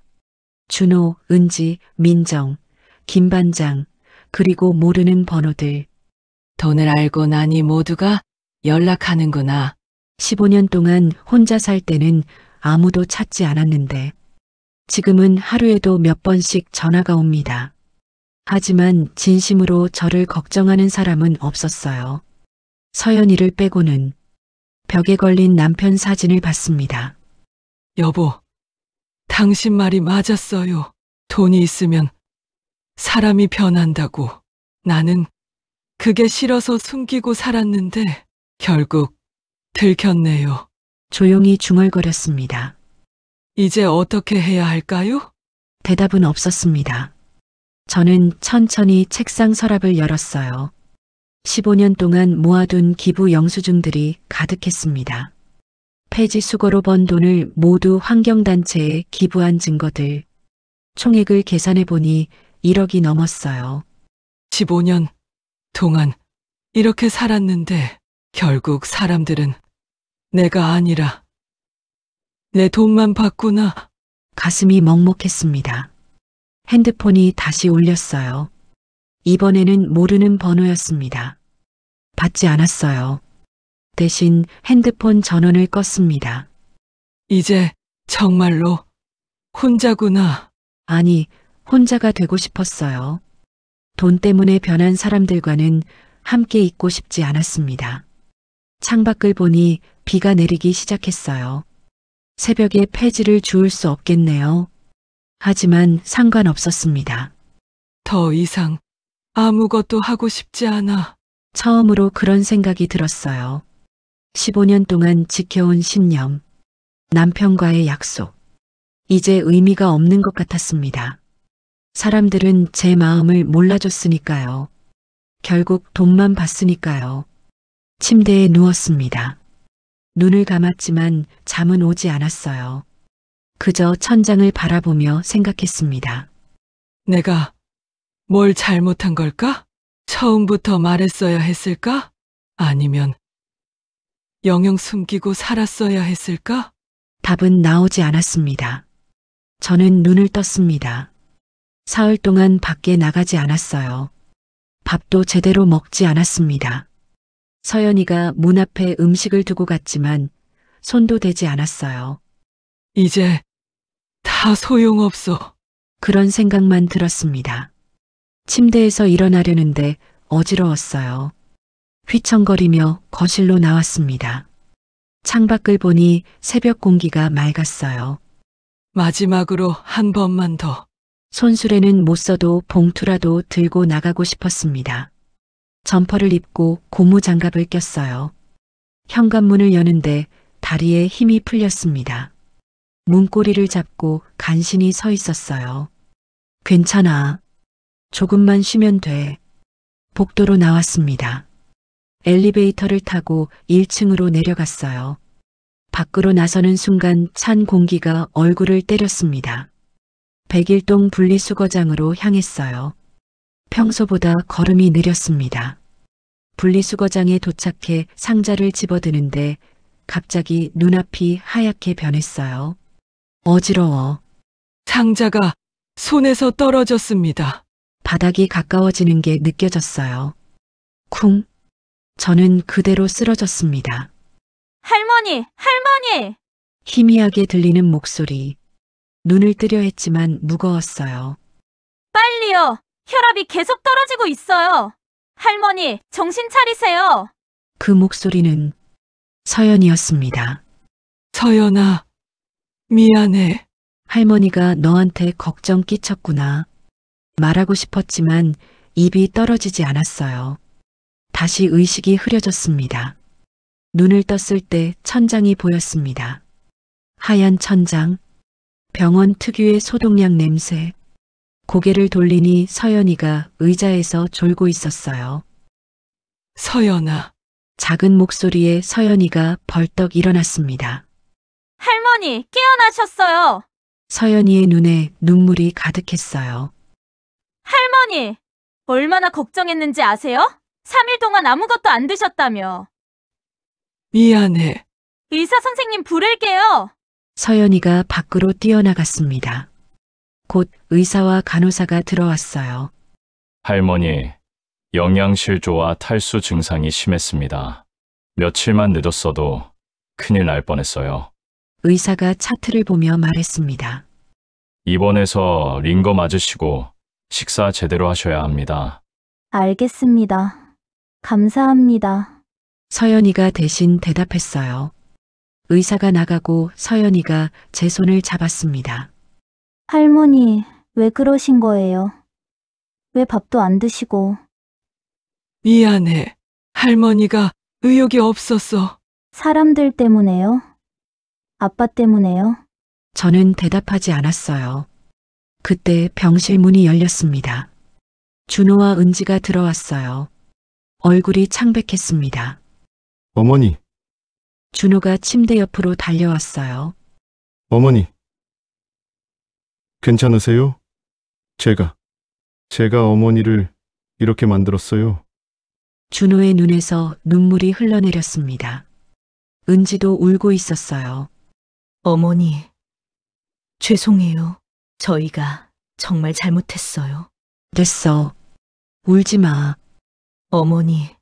준호, 은지, 민정, 김반장, 그리고 모르는 번호들. 돈을 알고 나니 모두가 연락하는구나. 15년 동안 혼자 살 때는 아무도 찾지 않았는데 지금은 하루에도 몇 번씩 전화가 옵니다. 하지만 진심으로 저를 걱정하는 사람은 없었어요. 서연이를 빼고는. 벽에 걸린 남편 사진을 봤습니다. 여보, 당신 말이 맞았어요. 돈이 있으면 사람이 변한다고. 나는 그게 싫어서 숨기고 살았는데 결국 들켰네요. 조용히 중얼거렸습니다. 이제 어떻게 해야 할까요? 대답은 없었습니다. 저는 천천히 책상 서랍을 열었어요. 15년 동안 모아둔 기부 영수증들이 가득했습니다. 폐지 수거로 번 돈을 모두 환경단체에 기부한 증거들. 총액을 계산해보니 1억이 넘었어요. 15년 동안 이렇게 살았는데 결국 사람들은 내가 아니라 내 돈만 봤구나. 가슴이 먹먹했습니다. 핸드폰이 다시 울렸어요. 이번에는 모르는 번호였습니다. 받지 않았어요. 대신 핸드폰 전원을 껐습니다. 이제 정말로 혼자구나. 아니, 혼자가 되고 싶었어요. 돈 때문에 변한 사람들과는 함께 있고 싶지 않았습니다. 창밖을 보니 비가 내리기 시작했어요. 새벽에 폐지를 주울 수 없겠네요. 하지만 상관없었습니다. 더 이상 아무것도 하고 싶지 않아. 처음으로 그런 생각이 들었어요. 15년 동안 지켜온 신념, 남편과의 약속. 이제 의미가 없는 것 같았습니다. 사람들은 제 마음을 몰라줬으니까요. 결국 돈만 봤으니까요. 침대에 누웠습니다. 눈을 감았지만 잠은 오지 않았어요. 그저 천장을 바라보며 생각했습니다. 내가 뭘 잘못한 걸까? 처음부터 말했어야 했을까? 아니면 영영 숨기고 살았어야 했을까? 답은 나오지 않았습니다. 저는 눈을 떴습니다. 사흘 동안 밖에 나가지 않았어요. 밥도 제대로 먹지 않았습니다. 서연이가 문 앞에 음식을 두고 갔지만 손도 대지 않았어요. 이제 다 소용없어. 그런 생각만 들었습니다. 침대에서 일어나려는데 어지러웠어요. 휘청거리며 거실로 나왔습니다. 창밖을 보니 새벽 공기가 맑았어요. 마지막으로 한 번만 더. 손수레는 못 써도 봉투라도 들고 나가고 싶었습니다. 점퍼를 입고 고무장갑을 꼈어요. 현관문을 여는데 다리에 힘이 풀렸습니다. 문고리를 잡고 간신히 서 있었어요. 괜찮아. 조금만 쉬면 돼. 복도로 나왔습니다. 엘리베이터를 타고 1층으로 내려갔어요. 밖으로 나서는 순간 찬 공기가 얼굴을 때렸습니다. 101동 분리수거장으로 향했어요. 평소보다 걸음이 느렸습니다. 분리수거장에 도착해 상자를 집어드는데 갑자기 눈앞이 하얗게 변했어요. 어지러워. 상자가 손에서 떨어졌습니다. 바닥이 가까워지는 게 느껴졌어요. 쿵. 저는 그대로 쓰러졌습니다. 할머니! 할머니! 희미하게 들리는 목소리. 눈을 뜨려 했지만 무거웠어요. 빨리요! 혈압이 계속 떨어지고 있어요. 할머니, 정신 차리세요. 그 목소리는 서연이었습니다. 서연아, 미안해. 할머니가 너한테 걱정 끼쳤구나. 말하고 싶었지만 입이 떨어지지 않았어요. 다시 의식이 흐려졌습니다. 눈을 떴을 때 천장이 보였습니다. 하얀 천장, 병원 특유의 소독약 냄새. 고개를 돌리니 서연이가 의자에서 졸고 있었어요. 서연아. 작은 목소리에 서연이가 벌떡 일어났습니다. 할머니, 깨어나셨어요. 서연이의 눈에 눈물이 가득했어요. 할머니, 얼마나 걱정했는지 아세요? 3일 동안 아무것도 안 드셨다며. 미안해. 의사 선생님 부를게요. 서연이가 밖으로 뛰어나갔습니다. 곧 의사와 간호사가 들어왔어요. 할머니, 영양실조와 탈수 증상이 심했습니다. 며칠만 늦었어도 큰일 날 뻔했어요. 의사가 차트를 보며 말했습니다. 입원해서 링거 맞으시고 식사 제대로 하셔야 합니다. 알겠습니다. 감사합니다. 서연이가 대신 대답했어요. 의사가 나가고 서연이가 제 손을 잡았습니다. 할머니, 왜 그러신 거예요? 왜 밥도 안 드시고? 미안해. 할머니가 의욕이 없었어. 사람들 때문에요? 아빠 때문에요? 저는 대답하지 않았어요. 그때 병실 문이 열렸습니다. 준호와 은지가 들어왔어요. 얼굴이 창백했습니다. 어머니, 준호가 침대 옆으로 달려왔어요. 어머니. 괜찮으세요? 제가 어머니를 이렇게 만들었어요. 준호의 눈에서 눈물이 흘러내렸습니다. 은지도 울고 있었어요. 어머니, 죄송해요. 저희가 정말 잘못했어요. 됐어. 울지 마. 어머니,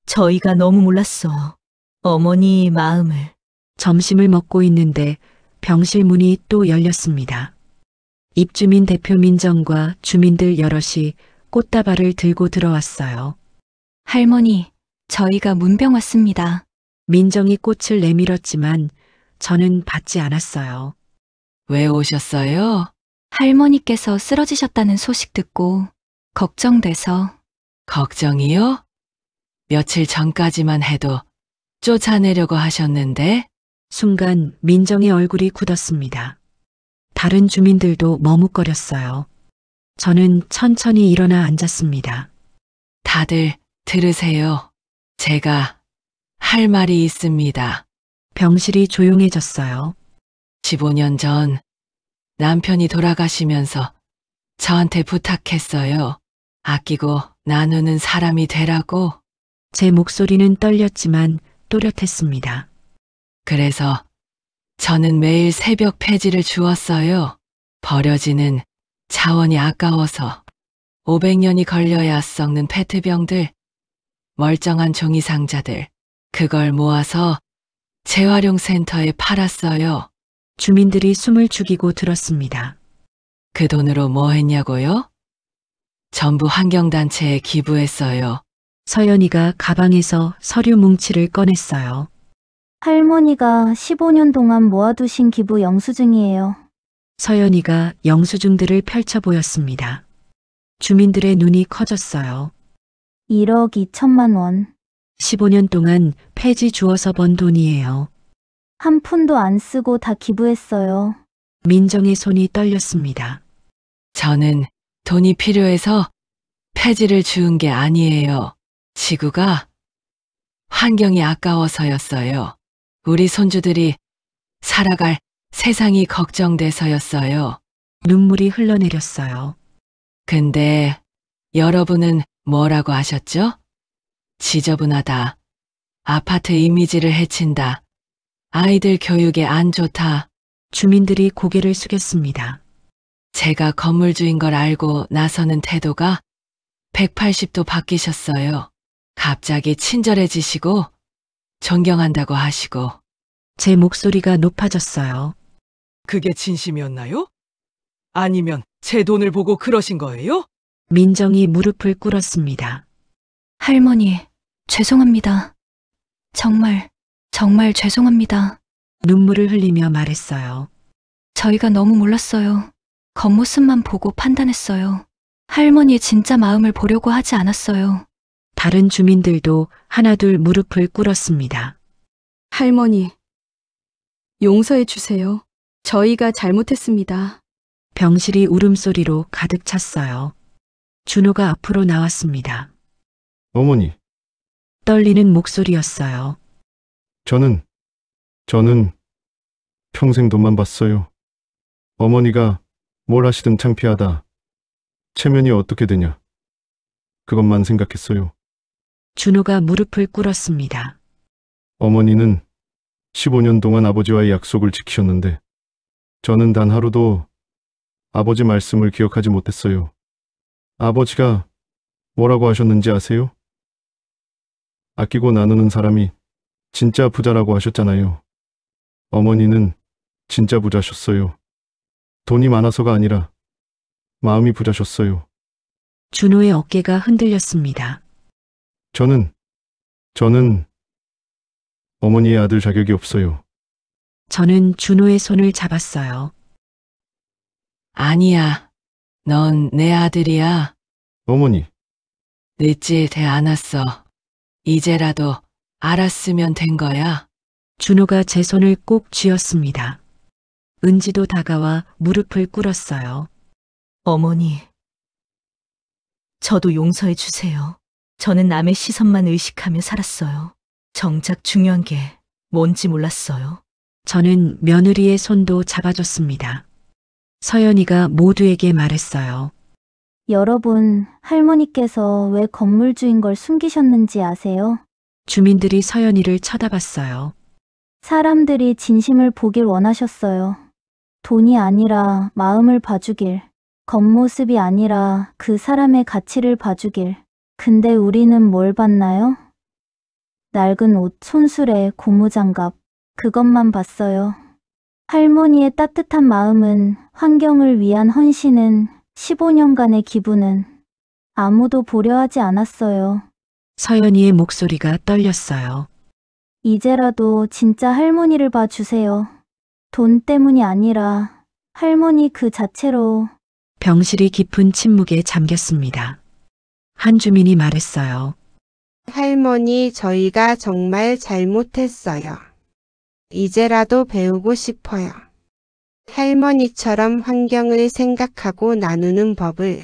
저희가 너무 몰랐어요. 어머니 마음을. 점심을 먹고 있는데 병실 문이 또 열렸습니다. 입주민 대표 민정과 주민들 여럿이 꽃다발을 들고 들어왔어요. 할머니, 저희가 문병 왔습니다. 민정이 꽃을 내밀었지만 저는 받지 않았어요. 왜 오셨어요? 할머니께서 쓰러지셨다는 소식 듣고 걱정돼서. 걱정이요? 며칠 전까지만 해도 쫓아내려고 하셨는데? 순간 민정의 얼굴이 굳었습니다. 다른 주민들도 머뭇거렸어요. 저는 천천히 일어나 앉았습니다. 다들 들으세요. 제가 할 말이 있습니다. 병실이 조용해졌어요. 15년 전 남편이 돌아가시면서 저한테 부탁했어요. 아끼고 나누는 사람이 되라고. 제 목소리는 떨렸지만 또렷했습니다. 그래서 저는 매일 새벽 폐지를 주었어요. 버려지는 자원이 아까워서 500년이 걸려야 썩는 페트병들, 멀쩡한 종이 상자들, 그걸 모아서 재활용 센터에 팔았어요. 주민들이 숨을 죽이고 들었습니다. 그 돈으로 뭐 했냐고요? 전부 환경단체에 기부했어요. 서연이가 가방에서 서류 뭉치를 꺼냈어요. 할머니가 15년 동안 모아두신 기부 영수증이에요. 서연이가 영수증들을 펼쳐 보였습니다. 주민들의 눈이 커졌어요. 1억 2천만 원. 15년 동안 폐지 주워서 번 돈이에요. 한 푼도 안 쓰고 다 기부했어요. 민정의 손이 떨렸습니다. 저는 돈이 필요해서 폐지를 주운 게 아니에요. 지구가, 환경이 아까워서였어요. 우리 손주들이 살아갈 세상이 걱정돼서였어요. 눈물이 흘러내렸어요. 근데 여러분은 뭐라고 하셨죠? 지저분하다. 아파트 이미지를 해친다. 아이들 교육에 안 좋다. 주민들이 고개를 숙였습니다. 제가 건물주인 걸 알고 나서는 태도가 180도 바뀌셨어요. 갑자기 친절해지시고 존경한다고 하시고. 제 목소리가 높아졌어요. 그게 진심이었나요? 아니면 제 돈을 보고 그러신 거예요? 민정이 무릎을 꿇었습니다. 할머니, 죄송합니다. 정말 죄송합니다. 눈물을 흘리며 말했어요. 저희가 너무 몰랐어요. 겉모습만 보고 판단했어요. 할머니의 진짜 마음을 보려고 하지 않았어요. 다른 주민들도 하나둘 무릎을 꿇었습니다. 할머니, 용서해 주세요. 저희가 잘못했습니다. 병실이 울음소리로 가득 찼어요. 준호가 앞으로 나왔습니다. 어머니, 떨리는 목소리였어요. 저는 평생 돈만 봤어요. 어머니가 뭘 하시든 창피하다. 체면이 어떻게 되냐. 그것만 생각했어요. 준호가 무릎을 꿇었습니다. 어머니는 15년 동안 아버지와의 약속을 지키셨는데 저는 단 하루도 아버지 말씀을 기억하지 못했어요. 아버지가 뭐라고 하셨는지 아세요? 아끼고 나누는 사람이 진짜 부자라고 하셨잖아요. 어머니는 진짜 부자셨어요. 돈이 많아서가 아니라 마음이 부자셨어요. 준호의 어깨가 흔들렸습니다. 저는 어머니의 아들 자격이 없어요. 저는 준호의 손을 잡았어요. 아니야. 넌 내 아들이야. 어머니. 늦지 않았어. 이제라도 알았으면 된 거야. 준호가 제 손을 꼭 쥐었습니다. 은지도 다가와 무릎을 꿇었어요. 어머니, 저도 용서해 주세요. 저는 남의 시선만 의식하며 살았어요. 정작 중요한 게 뭔지 몰랐어요. 저는 며느리의 손도 잡아줬습니다. 서연이가 모두에게 말했어요. 여러분, 할머니께서 왜 건물주인 걸 숨기셨는지 아세요? 주민들이 서연이를 쳐다봤어요. 사람들이 진심을 보길 원하셨어요. 돈이 아니라 마음을 봐주길, 겉모습이 아니라 그 사람의 가치를 봐주길. 근데 우리는 뭘 봤나요? 낡은 옷, 손수레, 고무장갑, 그것만 봤어요. 할머니의 따뜻한 마음은, 환경을 위한 헌신은, 15년간의 기부는 아무도 보려 하지 않았어요. 서연이의 목소리가 떨렸어요. 이제라도 진짜 할머니를 봐주세요. 돈 때문이 아니라 할머니 그 자체로. 병실이 깊은 침묵에 잠겼습니다. 한 주민이 말했어요. 할머니, 저희가 정말 잘못했어요. 이제라도 배우고 싶어요. 할머니처럼 환경을 생각하고 나누는 법을.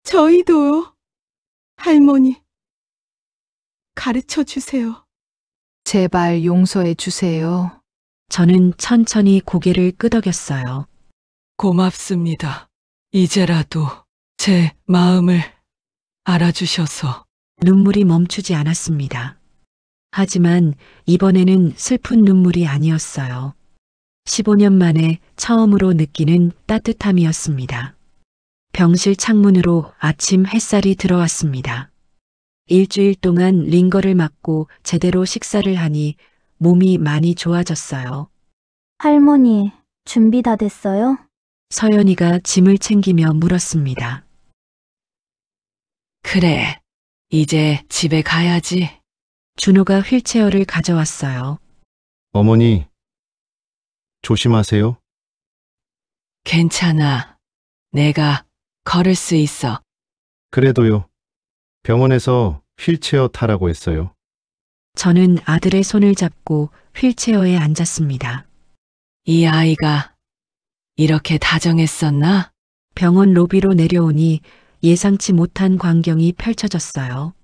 저희도요. 할머니, 가르쳐 주세요. 제발 용서해 주세요. 저는 천천히 고개를 끄덕였어요. 고맙습니다. 이제라도 제 마음을 알아주셔서 눈물이 멈추지 않았습니다. 하지만 이번에는 슬픈 눈물이 아니었어요. 15년 만에 처음으로 느끼는 따뜻함이었습니다. 병실 창문으로 아침 햇살이 들어왔습니다. 일주일 동안 링거를 맞고 제대로 식사를 하니 몸이 많이 좋아졌어요. 할머니, 준비 다 됐어요? 서연이가 짐을 챙기며 물었습니다. 그래, 이제 집에 가야지. 준호가 휠체어를 가져왔어요. 어머니, 조심하세요. 괜찮아. 내가 걸을 수 있어. 그래도요. 병원에서 휠체어 타라고 했어요. 저는 아들의 손을 잡고 휠체어에 앉았습니다. 이 아이가 이렇게 다정했었나? 병원 로비로 내려오니 예상치 못한 광경이 펼쳐졌어요.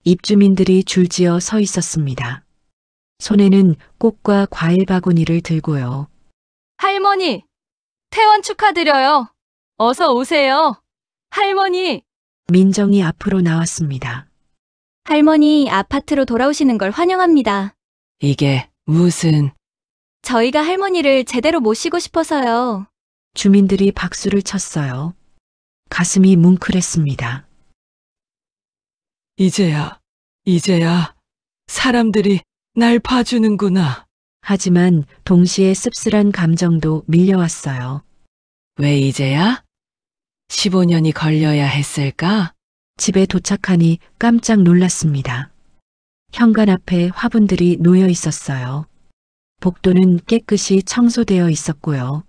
입주민들이 줄지어 서 있었습니다. 손에는 꽃과 과일 바구니를 들고요. 할머니, 퇴원 축하드려요. 어서 오세요. 할머니. 민정이 앞으로 나왔습니다. 할머니, 아파트로 돌아오시는 걸 환영합니다. 이게 무슨... 저희가 할머니를 제대로 모시고 싶어서요. 주민들이 박수를 쳤어요. 가슴이 뭉클했습니다. 이제야 사람들이 날 봐주는구나. 하지만 동시에 씁쓸한 감정도 밀려왔어요. 왜 이제야? 15년이 걸려야 했을까? 집에 도착하니 깜짝 놀랐습니다. 현관 앞에 화분들이 놓여 있었어요. 복도는 깨끗이 청소되어 있었고요.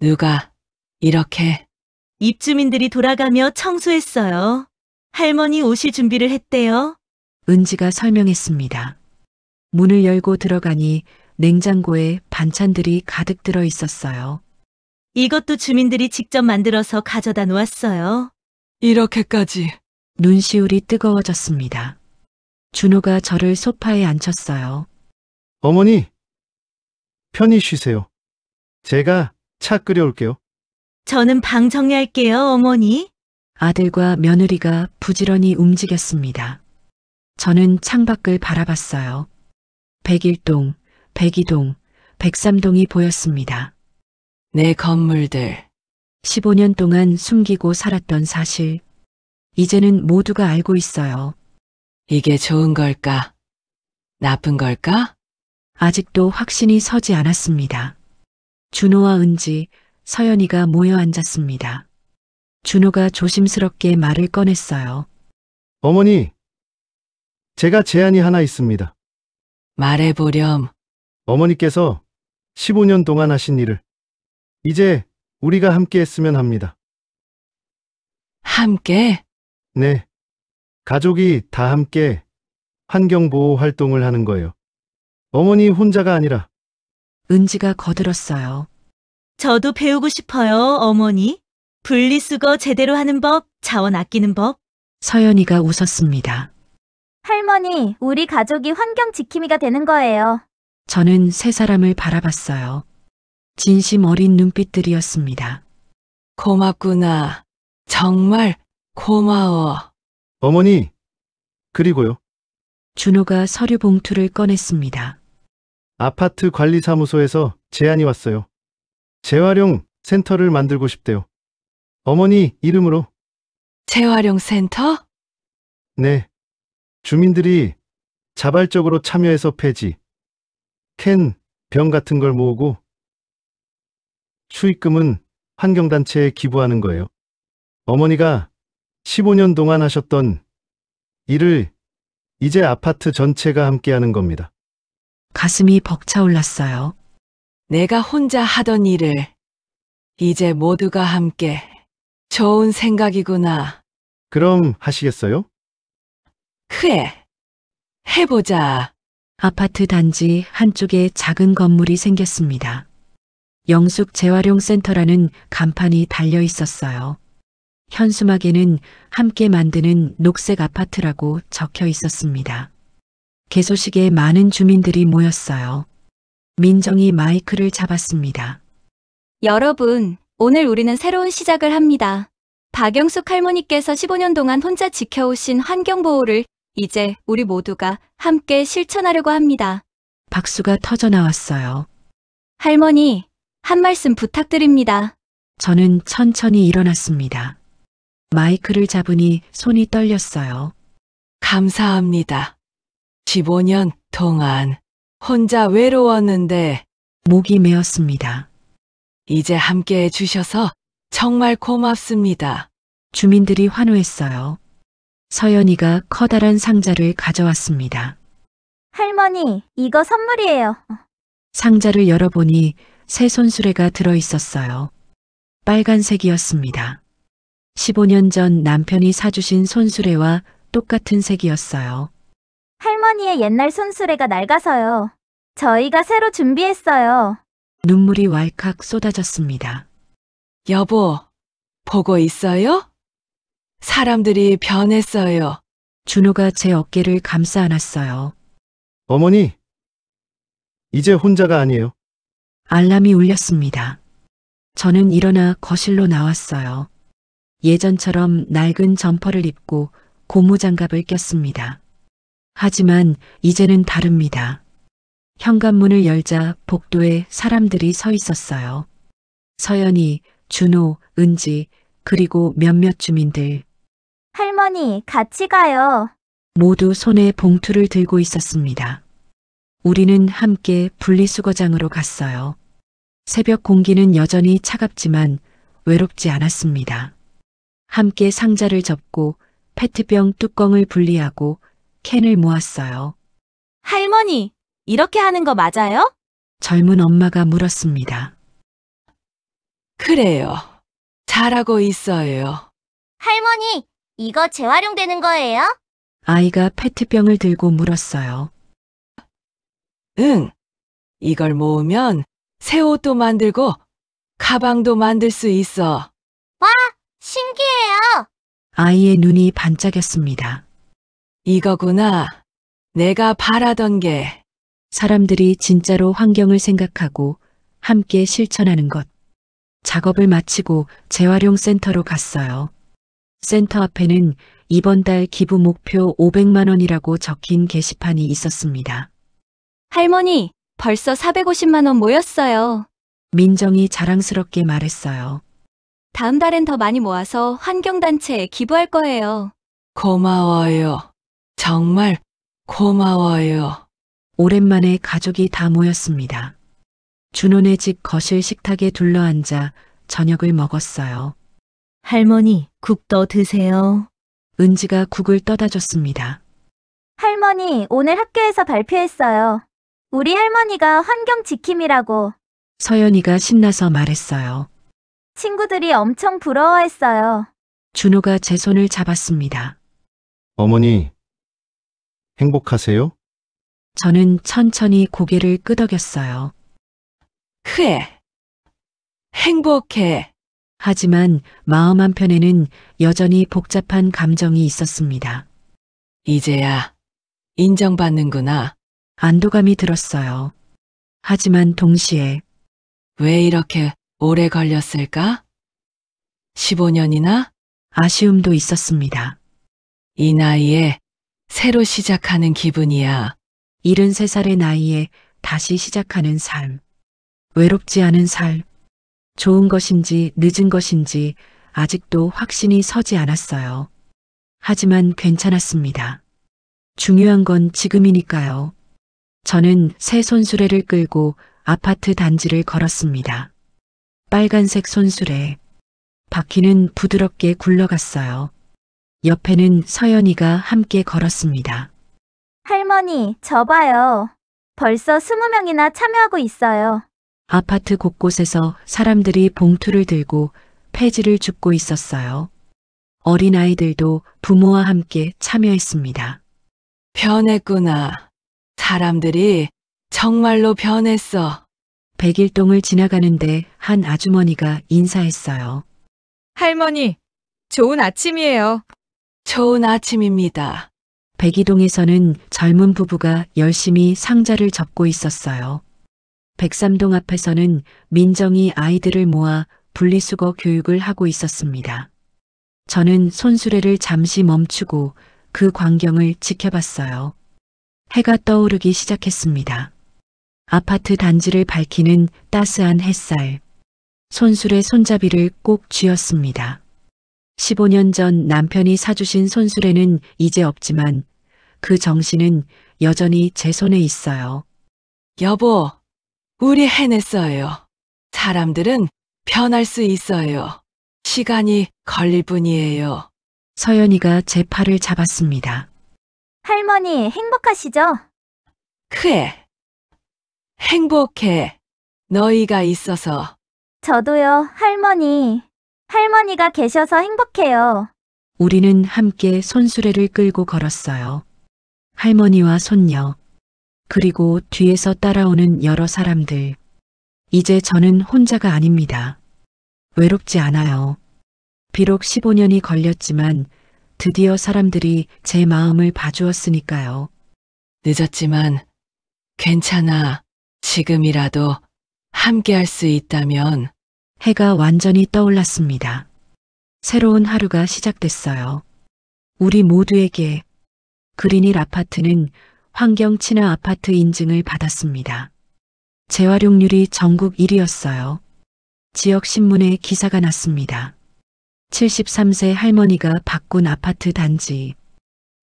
누가 이렇게... 입주민들이 돌아가며 청소했어요. 할머니 오실 준비를 했대요. 은지가 설명했습니다. 문을 열고 들어가니 냉장고에 반찬들이 가득 들어 있었어요. 이것도 주민들이 직접 만들어서 가져다 놓았어요. 이렇게까지... 눈시울이 뜨거워졌습니다. 준호가 저를 소파에 앉혔어요. 어머니, 편히 쉬세요. 제가 차 끓여올게요. 저는 방 정리할게요, 어머니. 아들과 며느리가 부지런히 움직였습니다. 저는 창밖을 바라봤어요. 101동, 102동, 103동이 보였습니다. 내 건물들. 15년 동안 숨기고 살았던 사실. 이제는 모두가 알고 있어요. 이게 좋은 걸까? 나쁜 걸까? 아직도 확신이 서지 않았습니다. 준호와 은지, 서연이가 모여 앉았습니다. 준호가 조심스럽게 말을 꺼냈어요. 어머니, 제가 제안이 하나 있습니다. 말해보렴. 어머니께서 15년 동안 하신 일을 이제 우리가 함께 했으면 합니다. 함께? 네. 가족이 다 함께 환경보호 활동을 하는 거예요. 어머니 혼자가 아니라. 은지가 거들었어요. 저도 배우고 싶어요, 어머니. 분리수거 제대로 하는 법, 자원 아끼는 법. 서연이가 웃었습니다. 할머니, 우리 가족이 환경 지킴이가 되는 거예요. 저는 세 사람을 바라봤어요. 진심 어린 눈빛들이었습니다. 고맙구나. 정말 고마워. 어머니, 그리고요. 준호가 서류 봉투를 꺼냈습니다. 아파트 관리사무소에서 제안이 왔어요. 재활용 센터를 만들고 싶대요. 어머니 이름으로. 재활용 센터? 네. 주민들이 자발적으로 참여해서 폐지, 캔, 병 같은 걸 모으고 수익금은 환경단체에 기부하는 거예요. 어머니가 15년 동안 하셨던 일을 이제 아파트 전체가 함께하는 겁니다. 가슴이 벅차올랐어요. 내가 혼자 하던 일을 이제 모두가 함께. 좋은 생각이구나. 그럼 하시겠어요? 그래. 해보자. 아파트 단지 한쪽에 작은 건물이 생겼습니다. 영숙 재활용 센터라는 간판이 달려 있었어요. 현수막에는 함께 만드는 녹색 아파트라고 적혀 있었습니다. 개소식에 많은 주민들이 모였어요. 민정이 마이크를 잡았습니다. 여러분, 오늘 우리는 새로운 시작을 합니다. 박영숙 할머니께서 15년 동안 혼자 지켜오신 환경보호를 이제 우리 모두가 함께 실천하려고 합니다. 박수가 터져 나왔어요. 할머니, 한 말씀 부탁드립니다. 저는 천천히 일어났습니다. 마이크를 잡으니 손이 떨렸어요. 감사합니다. 15년 동안 혼자 외로웠는데 목이 메었습니다. 이제 함께 해주셔서 정말 고맙습니다. 주민들이 환호했어요. 서연이가 커다란 상자를 가져왔습니다. 할머니, 이거 선물이에요. 상자를 열어보니 새 손수레가 들어있었어요. 빨간색이었습니다. 15년 전 남편이 사주신 손수레와 똑같은 색이었어요. 할머니의 옛날 손수레가 낡아서요. 저희가 새로 준비했어요. 눈물이 왈칵 쏟아졌습니다. 여보, 보고 있어요? 사람들이 변했어요. 준호가 제 어깨를 감싸 안았어요. 어머니, 이제 혼자가 아니에요. 알람이 울렸습니다. 저는 일어나 거실로 나왔어요. 예전처럼 낡은 점퍼를 입고 고무장갑을 꼈습니다. 하지만 이제는 다릅니다. 현관문을 열자 복도에 사람들이 서 있었어요. 서연이, 준호, 은지, 그리고 몇몇 주민들. 할머니, 같이 가요. 모두 손에 봉투를 들고 있었습니다. 우리는 함께 분리수거장으로 갔어요. 새벽 공기는 여전히 차갑지만 외롭지 않았습니다. 함께 상자를 접고 페트병 뚜껑을 분리하고 캔을 모았어요. 할머니, 이렇게 하는 거 맞아요? 젊은 엄마가 물었습니다. 그래요. 잘하고 있어요. 할머니, 이거 재활용되는 거예요? 아이가 페트병을 들고 물었어요. 응. 이걸 모으면 새 옷도 만들고 가방도 만들 수 있어. 와, 신기해요. 아이의 눈이 반짝였습니다. 이거구나. 내가 바라던 게. 사람들이 진짜로 환경을 생각하고 함께 실천하는 것. 작업을 마치고 재활용 센터로 갔어요. 센터 앞에는 이번 달 기부 목표 500만 원이라고 적힌 게시판이 있었습니다. 할머니, 벌써 450만 원 모였어요. 민정이 자랑스럽게 말했어요. 다음 달엔 더 많이 모아서 환경단체에 기부할 거예요. 고마워요. 정말 고마워요. 오랜만에 가족이 다 모였습니다. 준호네 집 거실 식탁에 둘러앉아 저녁을 먹었어요. 할머니, 국 더 드세요. 은지가 국을 떠다 줬습니다. 할머니, 오늘 학교에서 발표했어요. 우리 할머니가 환경 지킴이라고. 서연이가 신나서 말했어요. 친구들이 엄청 부러워했어요. 준호가 제 손을 잡았습니다. 어머니, 행복하세요? 저는 천천히 고개를 끄덕였어요. 그래. 행복해. 하지만 마음 한편에는 여전히 복잡한 감정이 있었습니다. 이제야 인정받는구나. 안도감이 들었어요. 하지만 동시에 왜 이렇게 오래 걸렸을까? 15년이나? 아쉬움도 있었습니다. 이 나이에 새로 시작하는 기분이야. 73살의 나이에 다시 시작하는 삶. 외롭지 않은 삶. 좋은 것인지 늦은 것인지 아직도 확신이 서지 않았어요. 하지만 괜찮았습니다. 중요한 건 지금이니까요. 저는 새 손수레를 끌고 아파트 단지를 걸었습니다. 빨간색 손수레. 바퀴는 부드럽게 굴러갔어요. 옆에는 서연이가 함께 걸었습니다. 할머니, 저 봐요. 벌써 20명이나 참여하고 있어요. 아파트 곳곳에서 사람들이 봉투를 들고 폐지를 줍고 있었어요. 어린아이들도 부모와 함께 참여했습니다. 변했구나. 사람들이 정말로 변했어. 백일동을 지나가는데 한 아주머니가 인사했어요. 할머니, 좋은 아침이에요. 좋은 아침입니다. 백이동에서는 젊은 부부가 열심히 상자를 접고 있었어요. 백삼동 앞에서는 민정이 아이들을 모아 분리수거 교육을 하고 있었습니다. 저는 손수레를 잠시 멈추고 그 광경을 지켜봤어요. 해가 떠오르기 시작했습니다. 아파트 단지를 밝히는 따스한 햇살. 손수레 손잡이를 꼭 쥐었습니다. 15년 전 남편이 사주신 손수레는 이제 없지만 그 정신은 여전히 제 손에 있어요. 여보, 우리 해냈어요. 사람들은 변할 수 있어요. 시간이 걸릴 뿐이에요. 서연이가 제 팔을 잡았습니다. 할머니, 행복하시죠? 그래. 행복해. 너희가 있어서. 저도요, 할머니. 할머니가 계셔서 행복해요. 우리는 함께 손수레를 끌고 걸었어요. 할머니와 손녀, 그리고 뒤에서 따라오는 여러 사람들. 이제 저는 혼자가 아닙니다. 외롭지 않아요. 비록 15년이 걸렸지만 드디어 사람들이 제 마음을 봐주었으니까요. 늦었지만 괜찮아. 지금이라도 함께 할 수 있다면. 해가 완전히 떠올랐습니다. 새로운 하루가 시작됐어요. 우리 모두에게 그린힐 아파트는 환경 친화 아파트 인증을 받았습니다. 재활용률이 전국 1위였어요. 지역 신문에 기사가 났습니다. 73세 할머니가 바꾼 아파트 단지.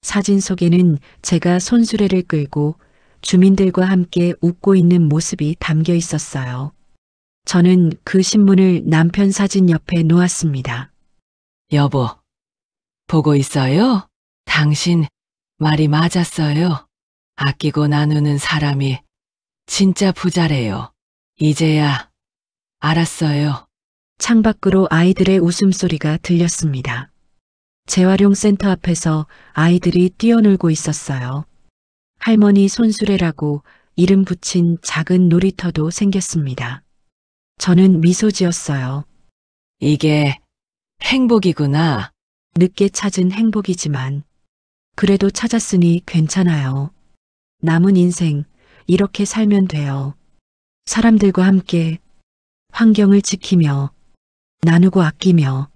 사진 속에는 제가 손수레를 끌고 주민들과 함께 웃고 있는 모습이 담겨 있었어요. 저는 그 신문을 남편 사진 옆에 놓았습니다. 여보, 보고 있어요? 당신 말이 맞았어요. 아끼고 나누는 사람이 진짜 부자래요. 이제야 알았어요. 창밖으로 아이들의 웃음소리가 들렸습니다. 재활용 센터 앞에서 아이들이 뛰어놀고 있었어요. 할머니 손수레라고 이름 붙인 작은 놀이터도 생겼습니다. 저는 미소 지었어요. 이게 행복이구나. 늦게 찾은 행복이지만 그래도 찾았으니 괜찮아요. 남은 인생 이렇게 살면 돼요. 사람들과 함께 환경을 지키며 나누고 아끼며